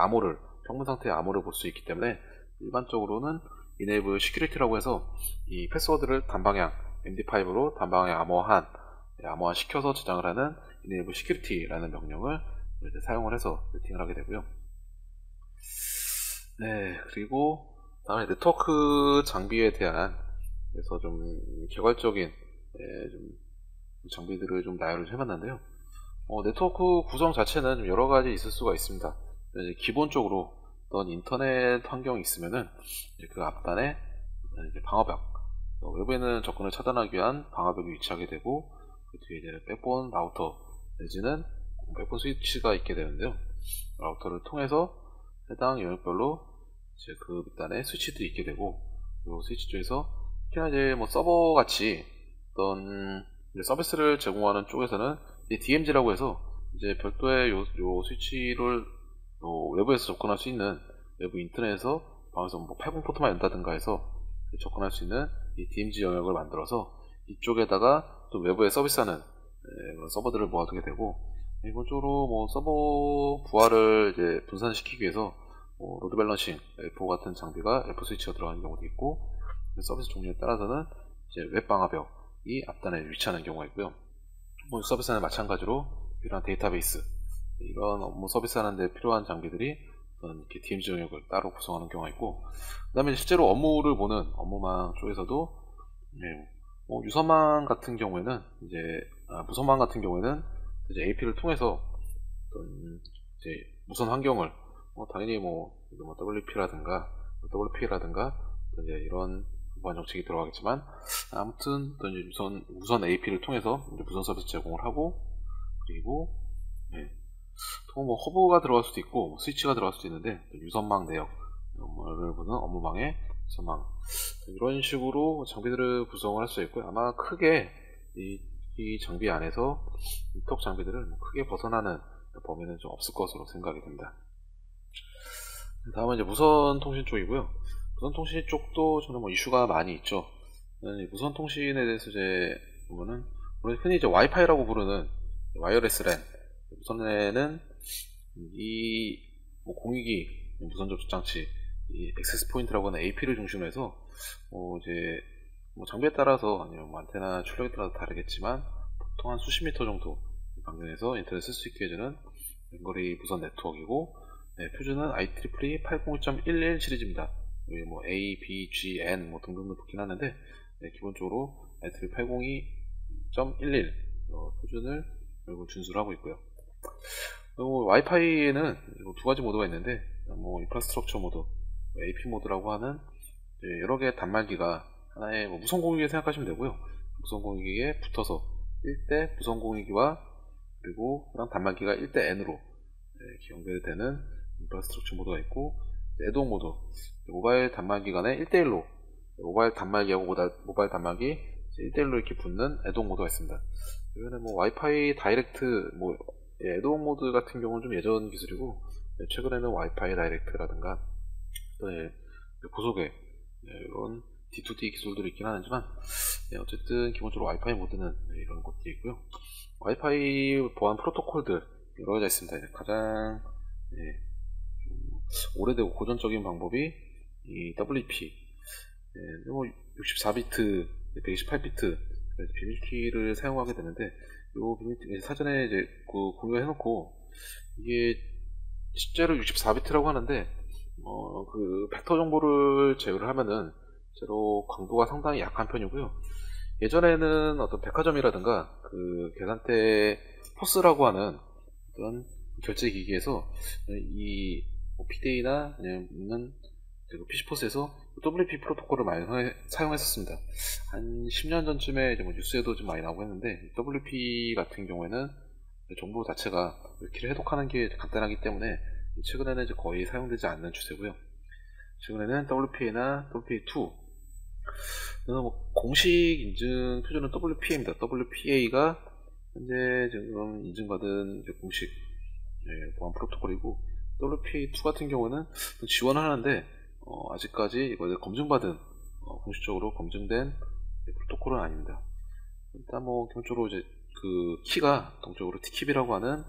평문 상태의 암호를 볼 수 있기 때문에 일반적으로는 enable security라고 해서 이 패스워드를 단방향 MD5로 단방향 암호화 시켜서 저장을 하는 enable security라는 명령을 이제 사용을 해서 세팅을 하게 되고요. 그리고 다음에 네트워크 장비에 대한 그래서 좀 개괄적인 좀 장비들을 좀 나열을 해봤는데요. 네트워크 구성 자체는 좀 여러 가지 있을 수가 있습니다. 기본적으로 어떤 인터넷 환경이 있으면은 그 앞단에 이제 방어벽, 외부에는 접근을 차단하기 위한 방어벽이 위치하게 되고 그 뒤에 이제 백본 라우터 내지는 백본 스위치가 있게 되는데요. 라우터를 통해서 해당 영역별로 이제 그 밑단에 스위치들이 있게 되고 이 스위치 쪽에서 특히나 이제 서버 같이 어떤 서비스를 제공하는 쪽에서는 DMZ라고 해서 이제 별도의 요 스위치를 외부에서 접근할 수 있는 외부 인터넷에서 방에서 80 포트만 연다든가 해서 접근할 수 있는 이 DMZ 영역을 만들어서 이쪽에다가 또 외부에 서비스하는 서버들을 모아두게 되고 기본적으로 서버 부하를 이제 분산시키기 위해서 로드 밸런싱 L4 같은 장비가 L4 스위치가 들어가는 경우도 있고 서비스 종류에 따라서는 이제 웹 방화벽이 앞단에 위치하는 경우가 있고요. 서비스는 마찬가지로 필요한 데이터베이스 이런 업무 서비스하는 데 필요한 장비들이 이렇게 DMZ 영역을 따로 구성하는 경우가 있고 그 다음에 실제로 업무를 보는 업무망 쪽에서도 유선망 같은 경우에는 무선망 같은 경우에는 이제 AP를 통해서 이제 무선 환경을 당연히 WP라든가 이제 이런 보안 정책이 들어가겠지만 아무튼 무선 AP를 통해서 이제 무선 서비스 제공을 하고 그리고 또 허브가 들어갈 수도 있고 스위치가 들어갈 수도 있는데 유선망 내역을 보는 업무망에 유선망 이런 식으로 장비들을 구성을 할 수 있고요. 아마 크게 이 장비 안에서 톡 장비들은 크게 벗어나는 범위는 좀 없을 것으로 생각이 됩니다. 다음은 이제 무선 통신 쪽이고요. 무선 통신 쪽도 저는 이슈가 많이 있죠. 무선 통신에 대해서 이제 보면은 흔히 이제 와이파이라고 부르는 와이어레스 랜 무선에는 이 공유기 무선 접촉 장치 이 액세스 포인트라고 하는 AP를 중심으로 해서 이제 장비에 따라서 아니면 안테나 출력에 따라서 다르겠지만 보통 한 수십 미터 정도 방면에서 인터넷 쓸 수 있게 해주는 연거리 무선 네트워크이고, 표준은 IEEE 802.11 시리즈입니다. 여기 A, B, G, N 등등등 붙긴 하는데, 기본적으로 IEEE 802.11 표준을 결국 준수를 하고 있고요. 와이파이에는 두 가지 모드가 있는데, 인프라스트럭처 모드, AP 모드라고 하는 여러 개의 단말기가 하나의 무선 공유기 생각하시면 되고요. 무선 공유기에 붙어서 1대 무선 공유기와 그리고 그다음 단말기가 1대 N으로 이렇게 연결이 되는 인프라스트럭처 모드가 있고, 애동 모드, 모바일 단말기 간에 1대1로 모바일 단말기하고 모바일 단말기 1대1로 이렇게 붙는 애동 모드가 있습니다. 이거는 와이파이 다이렉트 애동 모드 같은 경우는 좀 예전 기술이고, 최근에는 와이파이 다이렉트라든가 고속의 이런 D2D 기술들이 있긴 하지만, 어쨌든 기본적으로 와이파이 모드는 이런 것들이 있고요. 와이파이 보안 프로토콜들 여러 가지 있습니다. 가장 좀 오래되고 고전적인 방법이 이 WP, 64비트, 128비트 비밀키를 사용하게 되는데, 요 비밀키 사전에 이제 공유해 놓고, 이게 실제로 64비트라고 하는데 그 벡터 정보를 제외를 하면은 실제로 강도가 상당히 약한 편이고요. 예전에는 어떤 백화점이라든가 그 계산대 포스라고 하는 어떤 결제 기기에서 이 피데이나 아니면 PC포스에서 WP 프로토콜을 많이 사용했었습니다. 한 10년 전쯤에 이제 뉴스에도 좀 많이 나오고 했는데, WP 같은 경우에는 정보 자체가 키를 해독하는 게 간단하기 때문에 최근에는 이제 거의 사용되지 않는 추세고요. 최근에는 WPA나 WPA2, 공식 인증 표준은 WPA입니다. WPA가 현재 지금 인증받은 공식 보안 프로토콜이고, WPA2 같은 경우는 지원하는데 아직까지 이거 검증받은 공식적으로 검증된 프로토콜은 아닙니다. 일단 기본적으로 이제 그 키가 동적으로 T킵이라고 하는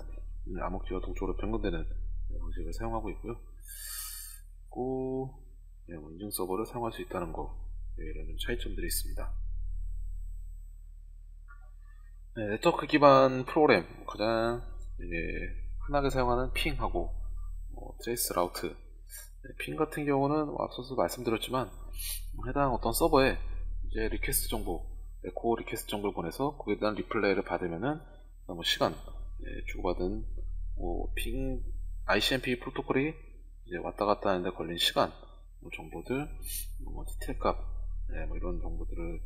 암호키가 동적으로 변경되는 방식을 사용하고 있고요. 인증 서버를 사용할 수 있다는 거, 이런 차이점들이 있습니다. 네트워크 기반 프로그램 가장 흔하게 사용하는 핑하고 트레이스 라우트. 핑 같은 경우는 앞서서 말씀드렸지만 해당 어떤 서버에 이제 리퀘스트 정보, 에코 리퀘스트 정보를 보내서 거기에 대한 리플레이를 받으면은 시간, 주고받은 핑 ICMP 프로토콜이 이제 왔다 갔다 하는데 걸린 시간, 정보들, 디테일 값, 이런 정보들을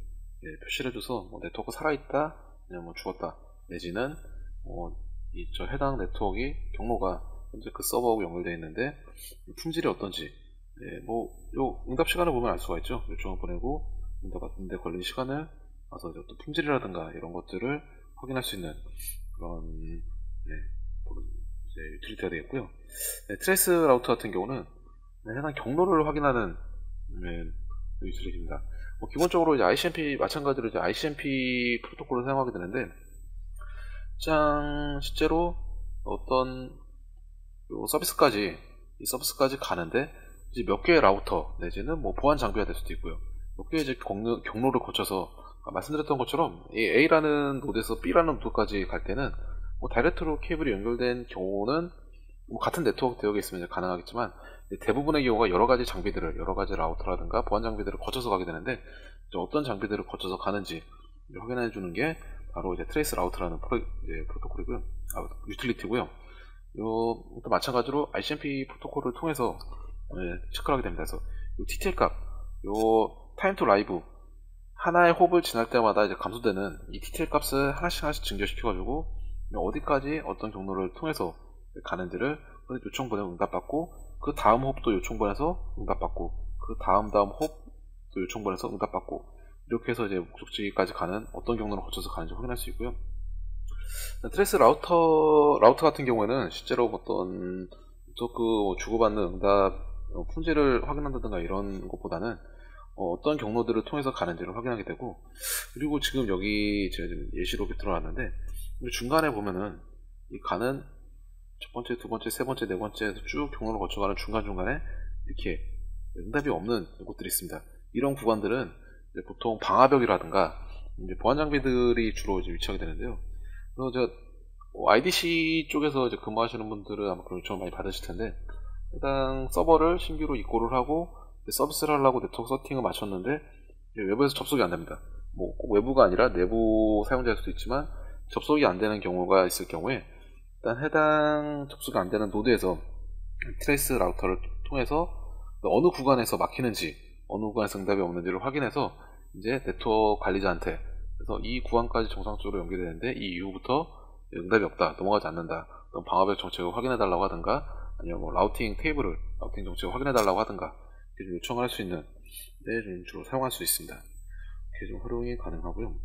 표시해줘서 네트워크 살아있다, 아니면 죽었다, 내지는 저 해당 네트워크 경로가 현재 그 서버하고 연결되어 있는데 품질이 어떤지, 요 응답 시간을 보면 알 수가 있죠. 요청을 보내고 응답 받는데 걸린 시간을 와서 어떤 품질이라든가 이런 것들을 확인할 수 있는 그런 유틸리티가 되겠고요. 트레이스 라우터 같은 경우는 해당 경로를 확인하는 유틸리티입니다. 기본적으로 이제 ICMP 마찬가지로 이제 ICMP 프로토콜을 사용하게 되는데, 실제로 어떤 서비스까지 가는데 이제 몇 개의 라우터 내지는 보안 장비가 될 수도 있고요. 몇 개의 이제 경로를 거쳐서 말씀드렸던 것처럼 이 A라는 노드에서 B라는 노드까지 갈 때는 다이렉트로 케이블이 연결된 경우는 같은 네트워크 대역에 있으면 가능하겠지만, 대부분의 경우가 여러 가지 장비들을, 여러 가지 라우터라든가 보안 장비들을 거쳐서 가게 되는데, 어떤 장비들을 거쳐서 가는지 확인해 주는 게 바로 이제 트레이스 라우터라는 프로토콜이고요. 유틸리티고요. 또 마찬가지로 ICMP 프로토콜을 통해서 체크를 하게 됩니다. 그래서 디테일 값, 타임 투 라이브, 하나의 홉을 지날 때마다 이제 감소되는 이 디테일 값을 하나씩 증가시켜가지고 어디까지 어떤 경로를 통해서 가는지를 요청 보내고 응답받고, 그 다음 홉도 요청 보내서 응답받고, 그 다음 홉도 요청 보내서 응답받고, 이렇게 해서 이제 목적지까지 가는 어떤 경로를 거쳐서 가는지 확인할 수 있고요. 트레이스 라우터 같은 경우에는 실제로 어떤 주고받는 응답 품질을 확인한다든가 이런 것보다는 어떤 경로들을 통해서 가는지를 확인하게 되고, 그리고 지금 여기 제가 지금 예시로 들어왔는데 중간에 보면은 이 가는 첫 번째, 두 번째, 세 번째, 네 번째 쭉 경로를 거쳐가는 중간중간에 이렇게 응답이 없는 곳들이 있습니다. 이런 구간들은 이제 보통 방화벽이라든가 이제 보안 장비들이 주로 이제 위치하게 되는데요. 그래서 IDC 쪽에서 이제 근무하시는 분들은 아마 그런 요청을 많이 받으실 텐데, 해당 서버를 신규로 입고를 하고 서비스를 하려고 네트워크 서팅을 마쳤는데 외부에서 접속이 안 됩니다. 뭐 꼭 외부가 아니라 내부 사용자일 수도 있지만 접속이 안 되는 경우가 있을 경우에 일단 해당 접속이 안 되는 노드에서 트레이스 라우터를 통해서 어느 구간에서 막히는지, 어느 구간에서 응답이 없는지를 확인해서 이제 네트워크 관리자한테, 그래서 이 구간까지 정상적으로 연결되는데 이 이후부터 응답이 없다, 넘어가지 않는다, 어떤 방화벽 정책을 확인해 달라고 하든가, 아니면 뭐 라우팅 테이블을, 라우팅 정책을 확인해 달라고 하든가 이렇게 좀 요청을 할 수 있는 좀 주로 사용할 수 있습니다. 이렇게 좀 활용이 가능하고요.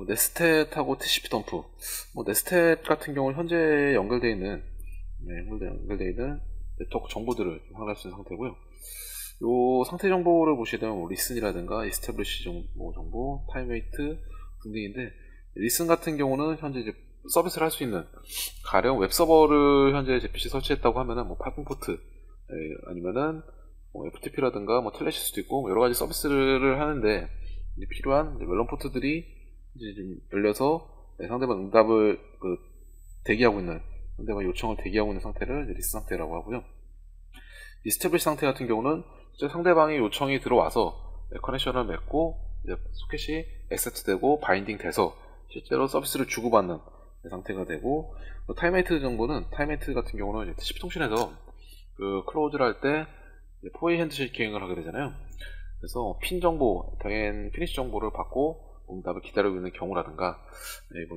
네스텟하고 TCP 덤프, 네스텟 같은 경우는 현재 연결되어 있는 네트워크 정보들을 확인할 수 있는 상태고요. 요 상태 정보를 보시게 되면 리슨이라든가 이스태블리시 정보, 타임웨이트 등등인데, 리슨 같은 경우는 현재 이제 서비스를 할 수 있는, 가령 웹서버를 현재 제 PC 설치했다고 하면은 파이썬 포트, 아니면은 FTP라든가 텔넷일 수도 있고 여러 가지 서비스를 하는데 이제 필요한 멜론 포트들이 이제 좀 열려서 상대방 응답을 대기하고 있는, 상대방 요청을 대기하고 있는 상태를 리스 상태라고 하고요. 이스태블리시 상태 같은 경우는 상대방의 요청이 들어와서 커넥션을 맺고 소켓이 액세스되고 바인딩 돼서 실제로 서비스를 주고받는 상태가 되고, 타임웨이트 정보는, 타임웨이트 같은 경우는 TCP 통신에서 클로즈를 할 때 4웨이 핸드쉐이킹을 하게 되잖아요. 그래서 핀 정보, 당연 피니시 정보를 받고 응답을 기다리고 있는 경우라든가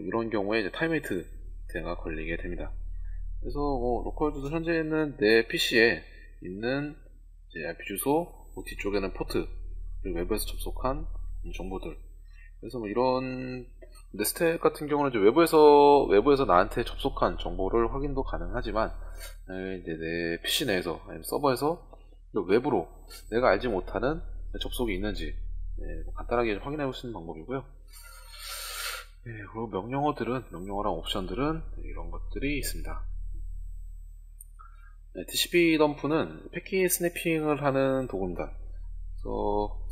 이런 경우에 이제 타임웨이트 대가 걸리게 됩니다. 그래서 로컬 주소, 현재는 내 PC에 있는 IP 주소, 뒤쪽에는 포트, 그리고 외부에서 접속한 정보들. 그래서 이런 네스텟 같은 경우는 이제 외부에서 나한테 접속한 정보를 확인도 가능하지만, 이제 내 PC 내에서 아니면 서버에서 외부로 내가 알지 못하는 접속이 있는지 간단하게 확인해 볼 수 있는 방법이고요. 그리고 명령어랑 옵션들은 이런 것들이 있습니다. TCP 덤프는 패킷 스냅핑을 하는 도구입니다. 그래서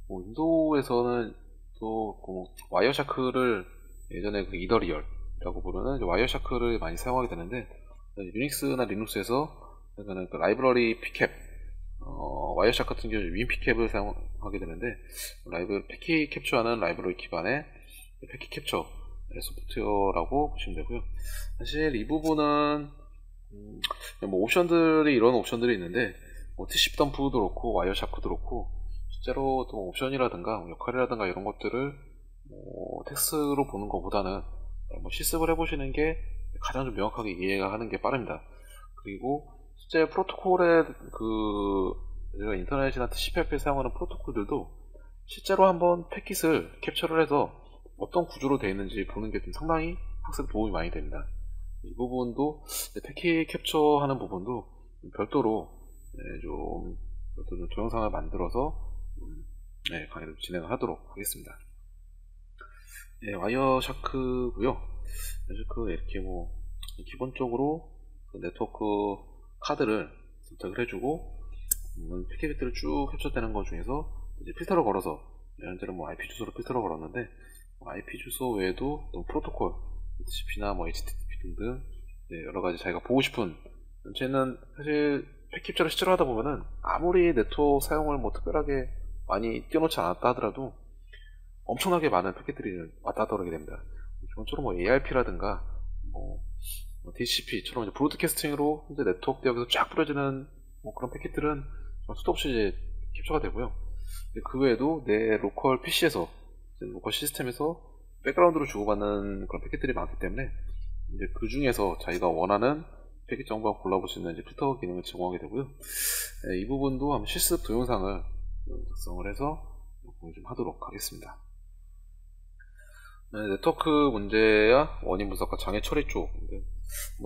윈도우에서는 또 와이어샤크를, 예전에 이더리얼이라고 부르는 와이어샤크를 많이 사용하게 되는데, 유닉스나 리눅스에서 라이브러리 피캡, 와이어샤크 같은 경우 윈 피캡을 사용하게 되는데, 패킷 캡처하는 라이브러리 기반의 패킷 캡처 소프트웨어라고 보시면 되고요. 사실 이 부분은 이런 옵션들이 있는데, TCP 덤프도 그렇고 와이어샤크도 그렇고 실제로 또 옵션이라든가 역할이라든가 이런 것들을 텍스트로 보는 것보다는 실습을 해보시는 게 가장 좀 명확하게 이해가 하는 게 빠릅니다. 그리고 실제 프로토콜의 우리가 인터넷이나 TCP/IP에 사용하는 프로토콜들도 실제로 한번 패킷을 캡처를 해서 어떤 구조로 되어 있는지 보는 게 좀 상당히 학습에 도움이 많이 됩니다. 이 부분도, 패킷 캡처하는 부분도 별도로 좀 동영상을 만들어서 강의를 진행을 하도록 하겠습니다. 와이어샤크고요. 이렇게 기본적으로 네트워크 카드를 선택을 해주고 패킷비트를 쭉 캡처되는 것 중에서 이제 필터를 걸어서, 현재는 IP 주소로 필터를 걸었는데 IP 주소 외에도 또 프로토콜, TCP나 HTTP 등등 여러가지 자기가 보고 싶은, 전체는 사실 패킷 캡처를 실제로 하다 보면은 아무리 네트워크 사용을 특별하게 많이 띄워놓지 않았다 하더라도 엄청나게 많은 패킷들이 왔다 갔다 하게 됩니다. 기본적으로 ARP라든가 DCP처럼 이제 브로드캐스팅으로 현재 네트워크 대역에서 쫙 뿌려지는 그런 패킷들은 수도 없이 이제 캡처가 되고요. 그 외에도 내 로컬 PC에서, 로컬 시스템에서 백그라운드로 주고받는 그런 패킷들이 많기 때문에 이제 그 중에서 자기가 원하는 패킷 정보를 골라볼 수 있는 필터 기능을 제공하게 되고요. 이 부분도 한번 실습 동영상을 작성을 해서 공유 좀 하도록 하겠습니다. 네트워크 문제와 원인 분석과 장애 처리 쪽.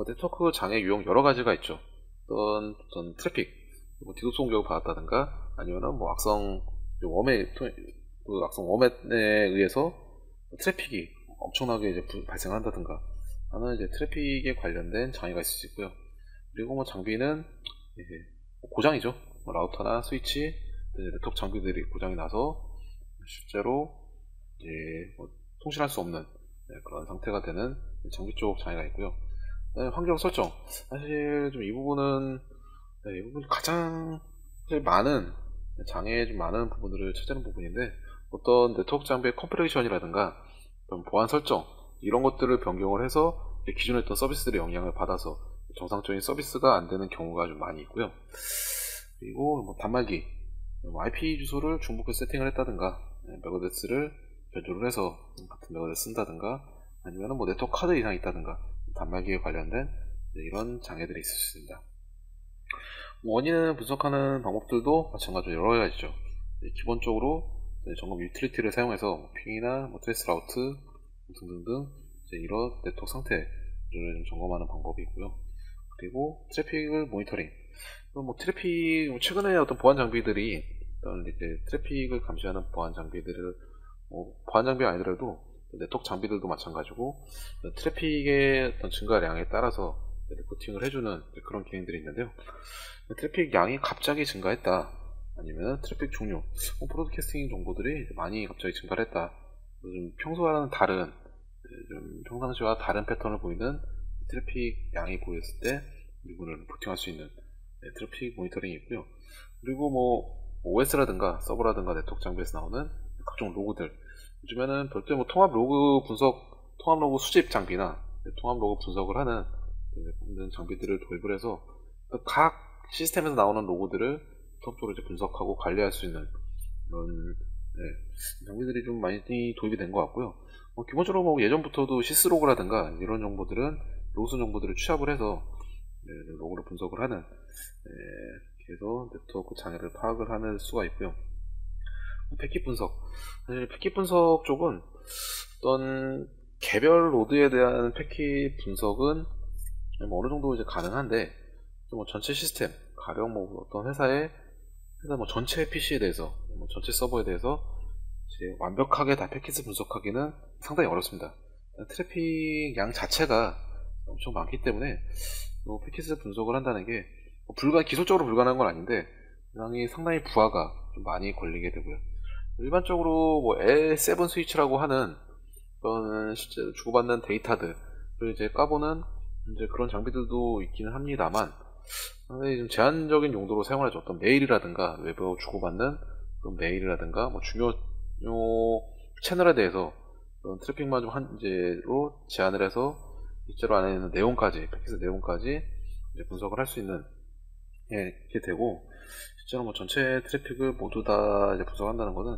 네트워크 장애 유형 여러 가지가 있죠. 어떤 트래픽, 디도스 공격을 받았다든가, 아니면은 악성 웜에 의해서 트래픽이 엄청나게 이제 발생한다든가 하는 이제 트래픽에 관련된 장애가 있을 수 있고요. 그리고 장비는 고장이죠. 뭐 라우터나 스위치, 네트워크 장비들이 고장이 나서 실제로 이제 뭐 통신할 수 없는 그런 상태가 되는 장비 쪽 장애가 있고요. 환경 설정. 사실 좀 이 부분은 이 부분이 가장 많은 장애 좀 많은 부분들을 차지하는 부분인데, 어떤 네트워크 장비의 컴프레이션이라든가 어떤 보안 설정 이런 것들을 변경을 해서 기존에 있던 서비스들의 영향을 받아서 정상적인 서비스가 안 되는 경우가 좀 많이 있고요. 그리고 뭐 단말기, IP 주소를 중복해 세팅을 했다든가 맥 어드레스를 변조를 해서 같은 맥 어드레스 쓴다든가, 아니면 뭐 네트워크 카드 이상이 있다든가 단말기에 관련된 이런 장애들이 있을 수 있습니다. 원인을 분석하는 방법들도 마찬가지로 여러 가지죠. 기본적으로 점검 유틸리티를 사용해서 핑이나 트레이스 라우트 등등등 이런 네트워크 상태를 점검하는 방법이 있고요. 그리고 트래픽을 모니터링. 트래픽, 최근에 어떤 보안 장비들이 어떤 이제 트래픽을 감시하는 보안 장비들을 보안 장비가 아니더라도 네트워크 장비들도 마찬가지고 트래픽의 어떤 증가량에 따라서 리포팅을 해주는 그런 기능들이 있는데요. 트래픽 양이 갑자기 증가했다, 아니면 트래픽 종류, 브로드캐스팅 정보들이 많이 갑자기 증가를 했다, 좀 평소와는 다른, 좀 평상시와 다른 패턴을 보이는 트래픽 양이 보였을 때 이분을 리포팅할 수 있는 트래픽 모니터링이 있고요. 그리고 뭐 OS라든가 서버라든가 네트워크 장비에서 나오는 각종 로그들, 요즘에는 별도의 통합 로그 분석, 통합 로그 수집 장비나 통합 로그 분석을 하는 장비들을 도입을 해서 각 시스템에서 나오는 로고들을 통합적으로 이제 분석하고 관리할 수 있는 그런 장비들이 좀 많이 도입이 된 것 같고요. 기본적으로 뭐 예전부터도 시스로그라든가 이런 정보들은 로그선 정보들을 취합을 해서 로그를 분석을 하는, 그래서 네트워크 장애를 파악을 하는 수가 있고요. 패킷 분석. 사실 패킷 분석 쪽은 어떤 개별 로드에 대한 패킷 분석은 뭐 어느 정도 이제 가능한데, 뭐 전체 시스템, 가령 뭐 어떤 회사 뭐 전체 PC에 대해서, 뭐 전체 서버에 대해서 이제 완벽하게 다 패킷을 분석하기는 상당히 어렵습니다. 트래픽 양 자체가 엄청 많기 때문에 뭐 패킷을 분석을 한다는 게 기술적으로 불가능한 건 아닌데 상당히 부하가 좀 많이 걸리게 되고요. 일반적으로 뭐 L7 스위치라고 하는 그런 실제 주고받는 데이터들을 이제 까보는 이제 그런 장비들도 있기는 합니다만, 상당히 좀 제한적인 용도로 사용하죠. 어떤 메일이라든가 외부하고 주고받는 어떤 메일이라든가 뭐 중요 채널에 대해서 그런 트래픽만 좀 한제로 제한을 해서 실제로 안에 있는 내용까지, 패킷의 내용까지 이제 분석을 할 수 있는 게 되고, 실제로 뭐 전체 트래픽을 모두 다 이제 분석한다는 것은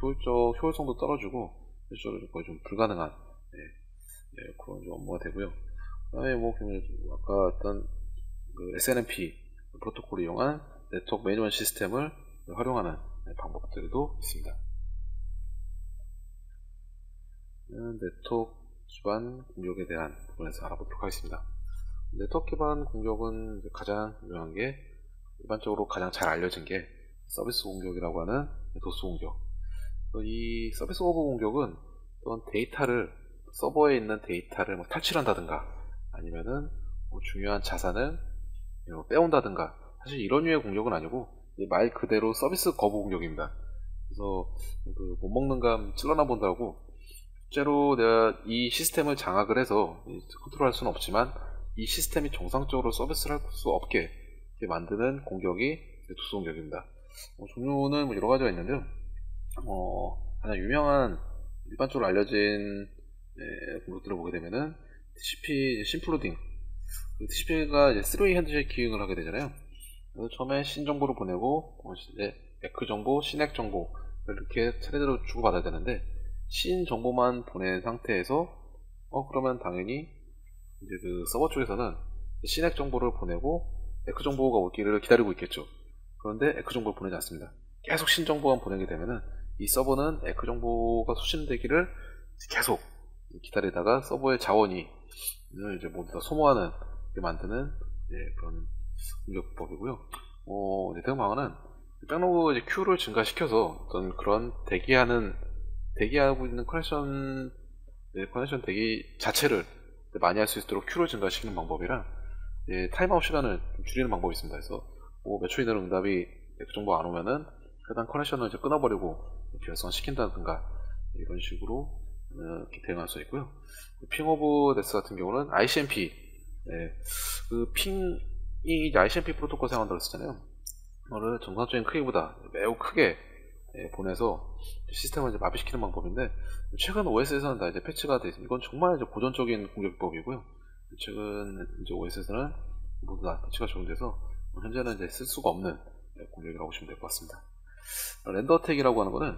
효율성도 떨어지고 실제로 거의 좀 불가능한 그런 좀 업무가 되고요. 그다음에 뭐 아까 어떤 그 SNMP 프로토콜을 이용한 네트워크 매니지먼트 시스템을 활용하는 방법들도 있습니다. 네트워크 기반 공격에 대한 부분에서 알아보도록 하겠습니다. 네트워크 기반 공격은 가장 유명한 게, 일반적으로 가장 잘 알려진 게 서비스 공격이라고 하는 도스 공격. 이 서비스 오버 공격은 어떤 서버에 있는 데이터를 뭐 탈취한다든가, 아니면은 뭐 중요한 자산을 빼온다든가, 사실 이런 류의 공격은 아니고 말 그대로 서비스 거부 공격입니다. 그래서 못 먹는 감 찔러나 본다고 실제로 내가 이 시스템을 장악을 해서 컨트롤할 수는 없지만 이 시스템이 정상적으로 서비스를 할 수 없게 만드는 공격이 도스 공격입니다. 종류는 뭐 여러 가지가 있는데요. 가장 유명한 일반적으로 알려진 공격들을 보게 되면은 TCP 심플로딩. TCP가 이제 3웨이 핸드쉐이크 기능을 하게 되잖아요. 그래서 처음에 신 정보를 보내고 이제 에크 정보, 신액 정보 이렇게 차례대로 주고받아야 되는데, 신 정보만 보낸 상태에서 그러면 당연히 이제 그 서버 쪽에서는 신액 정보를 보내고 에크 정보가 오기를 기다리고 있겠죠. 그런데 에크 정보를 보내지 않습니다. 계속 신 정보만 보내게 되면은 이 서버는 에크 정보가 수신되기를 계속 기다리다가 서버의 자원이 이제 모두 다 소모하는 만드는 그런 공격법이고요. 대응 방안은 백로그 이제 큐를 증가시켜서 어떤 그런 대기하고 있는 커넥션 대기 자체를 많이 할 수 있도록 큐를 증가시키는 방법이랑 타임아웃 시간을 좀 줄이는 방법이 있습니다. 그래서 뭐 몇 초 이내로 응답이 그 정도 안 오면은 해당 커넥션을 이제 끊어버리고 비활성시킨다든가 이런 식으로 이렇게 대응할 수 있고요. 핑 오브 데스 같은 경우는 ICMP, 그 핑이 ICMP 프로토콜 사용한다고 했잖아요. 이거를 정상적인 크기보다 매우 크게 보내서 시스템을 이제 마비시키는 방법인데, 최근 OS에서는 다 이제 패치가 돼 있습니다. 이건 정말 이제 고전적인 공격 기법이고요. 최근 이제 OS에서는 모두 다 패치가 적용돼서 현재는 이제 쓸 수가 없는 공격이라고 보시면 될 것 같습니다. 렌더 어택이라고 하는 거는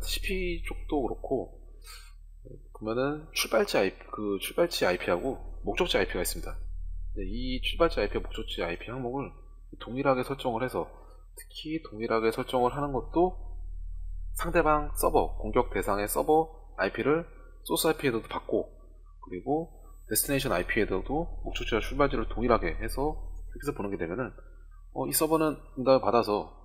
TCP 쪽도 그렇고 보면은 출발지 IP하고 목적지 IP가 있습니다. 이 출발지 IP와 목적지 IP 항목을 동일하게 설정을 해서, 특히 동일하게 설정을 하는 것도 상대방 서버, 공격 대상의 서버 IP를 소스 IP에도 받고, 그리고 데스티네이션 IP에도 목적지와 출발지를 동일하게 해서 여기서 보는 게 되면은 이 서버는 응답을 받아서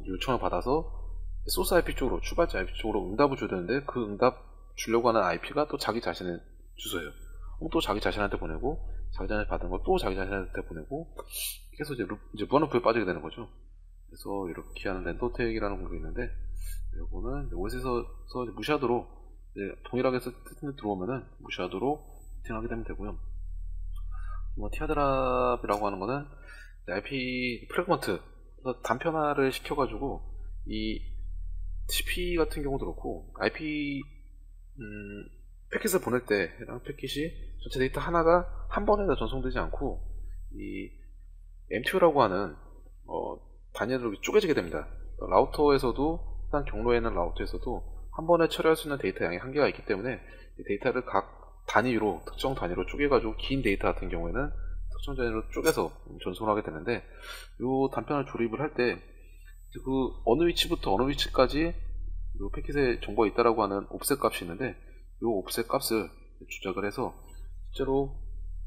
요청을 받아서 소스 IP 쪽으로, 출발지 IP 쪽으로 응답을 줘야 되는데, 그 응답 주려고 하는 IP가 또 자기 자신의 주소예요. 또 자기 자신한테 보내고, 자기 자신이 받은 거 또 자기 자신한테 보내고, 계속 이제 무한루프에 빠지게 되는 거죠. 그래서 이렇게 하는 렌더택이라는 공격이 있는데, 이거는 OS에서 무시하도록 동일하게 세팅이 들어오면은 무시하도록 세팅하게 되면 되고요. 티어드랍이라고 하는 거는 IP 프래그먼트 단편화를 시켜가지고, 이 TCP 같은 경우도 그렇고 IP 패킷을 보낼 때 해당 패킷이 전체 데이터 하나가 한 번에 다 전송되지 않고, 이 MTU라고 하는 단위로 쪼개지게 됩니다. 라우터에서도, 해당 경로에 있는 라우터에서도 한 번에 처리할 수 있는 데이터 양이 한계가 있기 때문에 이 데이터를 각 단위로, 특정 단위로 쪼개가지고 긴 데이터 같은 경우에는 특정 단위로 쪼개서 전송을 하게 되는데, 이 단편을 조립을 할 때 그 어느 위치부터 어느 위치까지 이 패킷에 정보가 있다라고 하는 옵셋 값이 있는데, 이 옵셋 값을 조작을 해서 실제로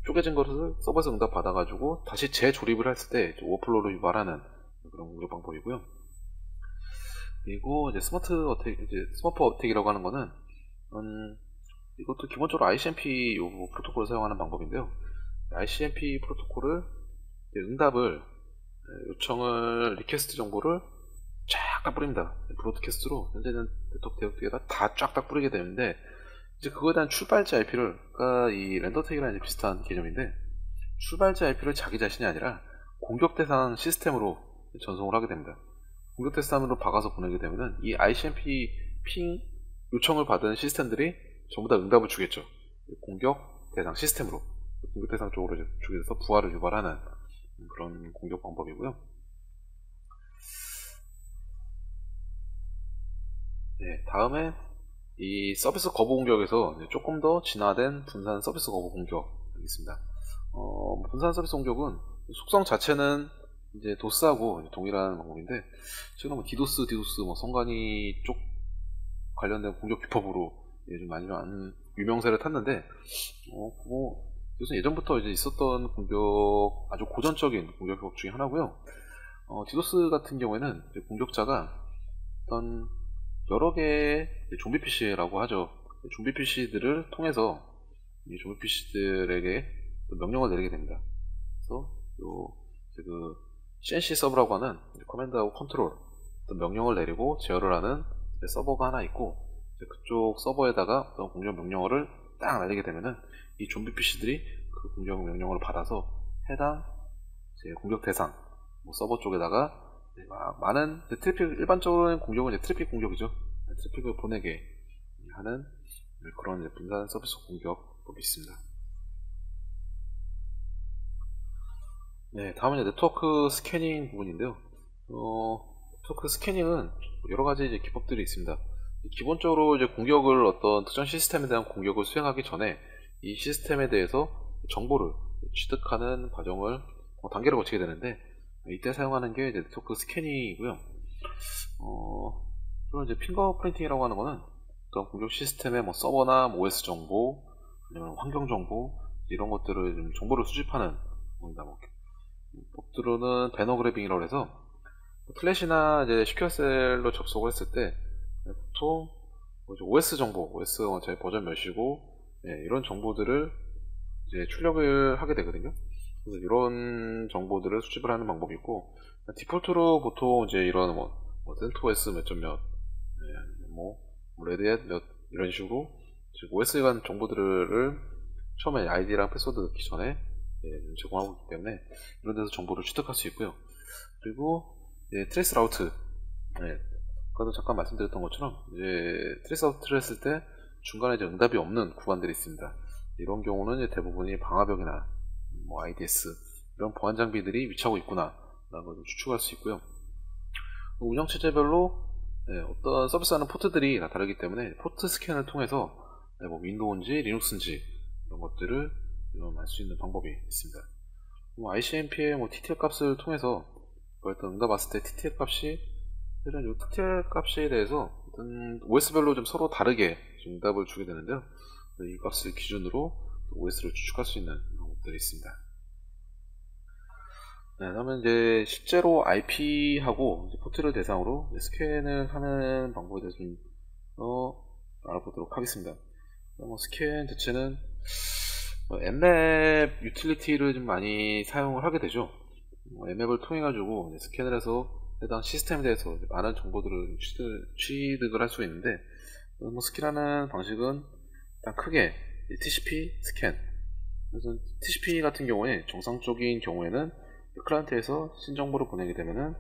쪼개진 것을 서버에서 응답 받아가지고 다시 재조립을 했을 때 오버플로우를 유발하는 그런 공격 방법이고요. 그리고 이제 스머프 어택이라고 하는 거는 이것도 기본적으로 ICMP 프로토콜을 사용하는 방법인데요. ICMP 프로토콜을 응답을, 요청을, 리퀘스트 정보를 쫙 다 뿌립니다. 브로드캐스트로 현재는 네트워크 대역에다 다 쫙 다 뿌리게 되는데, 이제 그거에 대한 출발지 IP를, 그러니까 이 렌더택이랑 비슷한 개념인데, 출발지 IP를 자기 자신이 아니라 공격 대상 시스템으로 전송을 하게 됩니다. 공격 대상으로 박아서 보내게 되면은 이 ICMP 핑 요청을 받은 시스템들이 전부 다 응답을 주겠죠. 공격 대상 시스템으로, 공격 대상 쪽으로 주게 돼서 부하를 유발하는 그런 공격 방법이고요. 다음에 이 서비스 거부 공격에서 조금 더 진화된 분산 서비스 거부 공격이 있습니다. 분산 서비스 공격은 속성 자체는 이제 도스하고 동일한 방법인데, 최근에 뭐 디도스, 성관이 쪽 관련된 공격 기법으로 좀 많이 유명세를 탔는데, 이것은 예전부터 이제 있었던 공격, 아주 고전적인 공격 기법 중에 하나고요. 디도스 같은 경우에는 공격자가 어떤 여러 개의 좀비 PC라고 하죠. 좀비 PC들을 통해서 이 좀비 PC들에게 명령을 내리게 됩니다. 그래서 그 CNC 서버라고 하는 커맨드하고 컨트롤 명령을 내리고 제어를 하는 서버가 하나 있고, 그쪽 서버에다가 어떤 공격 명령어를 딱 날리게 되면은 이 좀비 PC들이 그 공격 명령어를 받아서 해당 공격 대상 서버 쪽에다가 많은 일반적인 공격은 트래픽 공격이죠. 트래픽을 보내게 하는 그런 분산 서비스 공격법이 있습니다. 다음은 네트워크 스캐닝 부분인데요. 네트워크 스캐닝은 여러 가지 이제 기법들이 있습니다. 기본적으로 이제 공격을, 어떤 특정 시스템에 대한 공격을 수행하기 전에 이 시스템에 대해서 정보를 취득하는 과정을 단계를 거치게 되는데, 이때 사용하는 게 이제 네트워크 스캐닝이고요. 그리고 이제 핑거프린팅이라고 하는 거는 어떤 공격 시스템의 서버나 OS 정보, 아니면 환경 정보, 이런 것들을 좀 정보를 수집하는 겁니다. 법들로는 배너 그래빙이라고 해서 플래시나 이제 시큐어셀로 접속을 했을 때 보통 OS 정보, OS 버전 몇이고 이런 정보들을 이제 출력을 하게 되거든요. 그래서 이런 정보들을 수집을 하는 방법이 있고, 디폴트로 보통 이제 이런 CentOS 몇 점 몇, 레드햇 몇 이런 식으로 OS에 관한 정보들을 처음에 아이디랑 패스워드 넣기 전에 제공하고 있기 때문에 이런 데서 정보를 취득할 수 있고요. 그리고 트레이스 라우트, 아까도 잠깐 말씀드렸던 것처럼 트레이스 라우트를 했을 때 중간에 이제 응답이 없는 구간들이 있습니다. 이런 경우는 이제 대부분이 방화벽이나 IDS 이런 보안 장비들이 위치하고 있구나 라는 걸 추측할 수 있고요. 운영체제별로 어떤 서비스하는 포트들이 다 다르기 때문에 포트 스캔을 통해서 윈도우인지 리눅스인지 이런 것들을 알 수 있는 방법이 있습니다. ICMP의 TTL 값을 통해서 어떤 응답 왔을 때 TTL 값이 이런 TTL 값에 대해서 OS별로 좀 서로 다르게 응답을 주게 되는데요. 이 값을 기준으로 OS를 추측할 수 있는 방법들이 있습니다. 그러면 이제 실제로 IP하고 포트를 대상으로 스캔을 하는 방법에 대해서 좀 알아보도록 하겠습니다. 스캔 자체는 Mmap 유틸리티를 좀 많이 사용을 하게 되죠. Mmap을 통해 가지고 스캔을 해서 해당 시스템에 대해서 많은 정보들을 취득을 할 수 있는데, 스캔하는 방식은 일단 크게 TCP 스캔. 그래서 TCP 같은 경우에 정상적인 경우에는 클라이언트에서 신정보를 보내게 되면은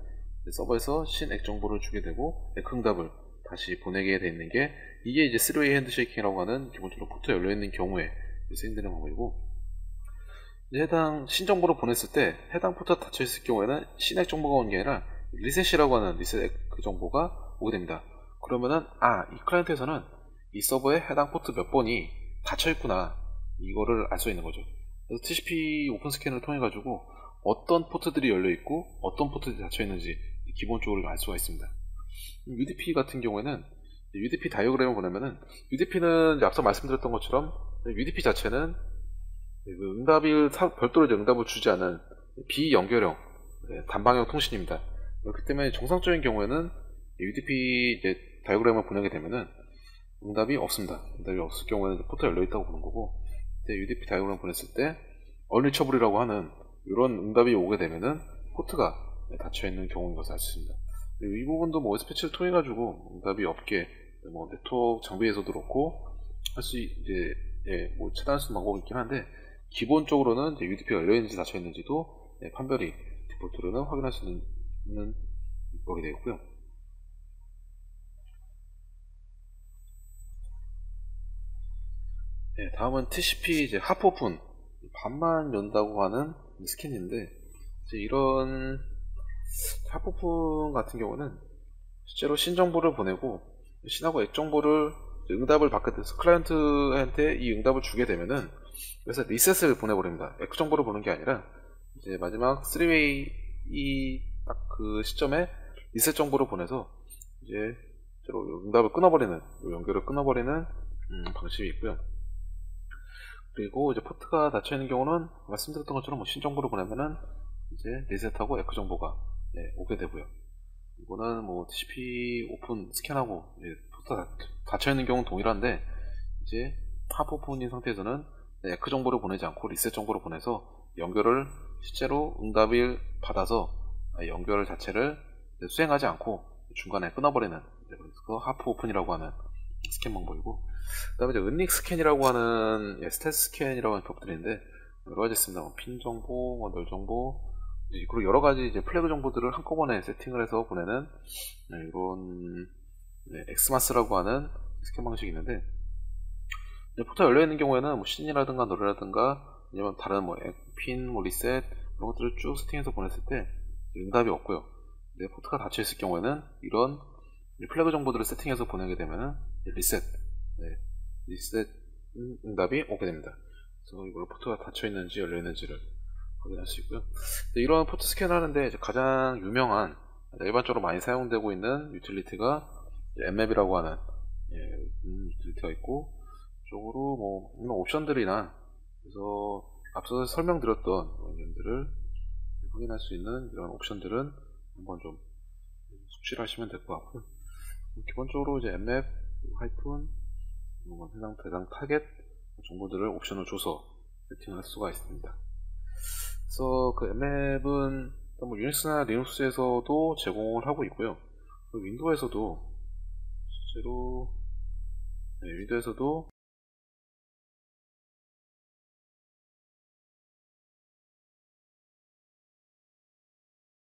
서버에서 신액 정보를 주게 되고 액응답을 다시 보내게 돼 있는 게, 이게 이제 3-way 핸드쉐이킹이라고 하는 기본적으로 포트 열려 있는 경우에 쓰인되는 방법이고, 이제 해당 신정보를 보냈을 때 해당 포트가 닫혀 있을 경우에는 신액 정보가 온 게 아니라 리셋이라고 하는 리셋 그 정보가 오게 됩니다. 그러면은 이 클라이언트에서는 이 서버에 해당 포트 몇 번이 닫혀 있구나, 이거를 알 수 있는 거죠. 그래서 TCP 오픈 스캔을 통해 가지고 어떤 포트들이 열려 있고 어떤 포트들이 닫혀 있는지 기본적으로 알 수가 있습니다. UDP 같은 경우에는 UDP 다이어그램을 보내면은, UDP는 앞서 말씀드렸던 것처럼 UDP 자체는 응답을 별도로 응답을 주지 않은 비연결형 단방향 통신입니다. 그렇기 때문에 정상적인 경우에는 UDP 다이어그램을 보내게 되면은 응답이 없습니다. 응답이 없을 경우에는 포트가 열려 있다고 보는 거고, UDP 다이어그램을 보냈을 때 언리처블이라고 하는 이런 응답이 오게 되면은 포트가 닫혀 있는 경우인 것을 알 수 있습니다. 이 부분도 OS 패치를 통해 가지고 응답이 없게 네트워크 장비에서도 그렇고 할 수 차단할 수 있는 방법이 있긴 한데, 기본적으로는 UDP가 열려 있는지 닫혀 있는지도 판별이 디폴트로는 확인할 수 있는 방법이 되겠고요. 다음은 TCP 하프 오픈, 반만 연다고 하는 스캔인데, 이런 하프 오픈 같은 경우는 실제로 신정보를 보내고 신하고 액 정보를 응답을 받게 돼서 클라이언트한테 이 응답을 주게 되면은, 그래서 리셋을 보내버립니다. 액 정보를 보는 게 아니라 마지막 3-way 딱 그 시점에 리셋 정보를 보내서 응답을 끊어버리는, 연결을 끊어버리는 방식이 있고요. 그리고 포트가 닫혀 있는 경우는 말씀드렸던 것처럼 신정보를 보내면은 리셋하고 에코 정보가 오게 되고요. 이거는 TCP 오픈 스캔하고 포트가 닫혀 있는 경우는 동일한데, 하프 오픈인 상태에서는 에코 정보를 보내지 않고 리셋 정보를 보내서 연결을 실제로 응답을 받아서 연결 자체를 수행하지 않고 중간에 끊어버리는, 그래서 하프 오픈이라고 하는 스캔 방법이고, 그 다음에 은닉 스캔이라고 하는 스텔스 스캔이라고 하는 방법들인데, 여러가지 있습니다. 핀 정보, 널 정보, 그리고 여러가지 플래그 정보들을 한꺼번에 세팅을 해서 보내는 이런 엑스마스라고 하는 스캔 방식이 있는데, 포트가 열려있는 경우에는 신이라든가 널이라든가 아니면 다른 핀, 리셋 이런 것들을 쭉 세팅해서 보냈을 때 응답이 없고요. 포트가 닫혀있을 경우에는 이런 플래그 정보들을 세팅해서 보내게 되면은 리셋 응답이 오게 됩니다. 그래서 이걸 포트가 닫혀있는지 열려있는지를 확인할 수 있고요. 이런 포트 스캔을 하는데 가장 유명한, 일반적으로 많이 사용되고 있는 유틸리티가 Mmap이라고 하는 유틸리티가 있고, 이쪽으로 옵션들이나 그래서 앞서 설명드렸던 점들을 확인할 수 있는 이런 옵션들은 한번 좀 숙지를 하시면 될 것 같고요. 기본적으로 mmap 하이픈 해당 타겟 정보들을 옵션을 줘서 세팅할 수가 있습니다. 그래서 그 엠맵은 뭐 유닉스나 리눅스에서도 제공을 하고 있고요. 윈도우에서도 실제로 윈도우에서도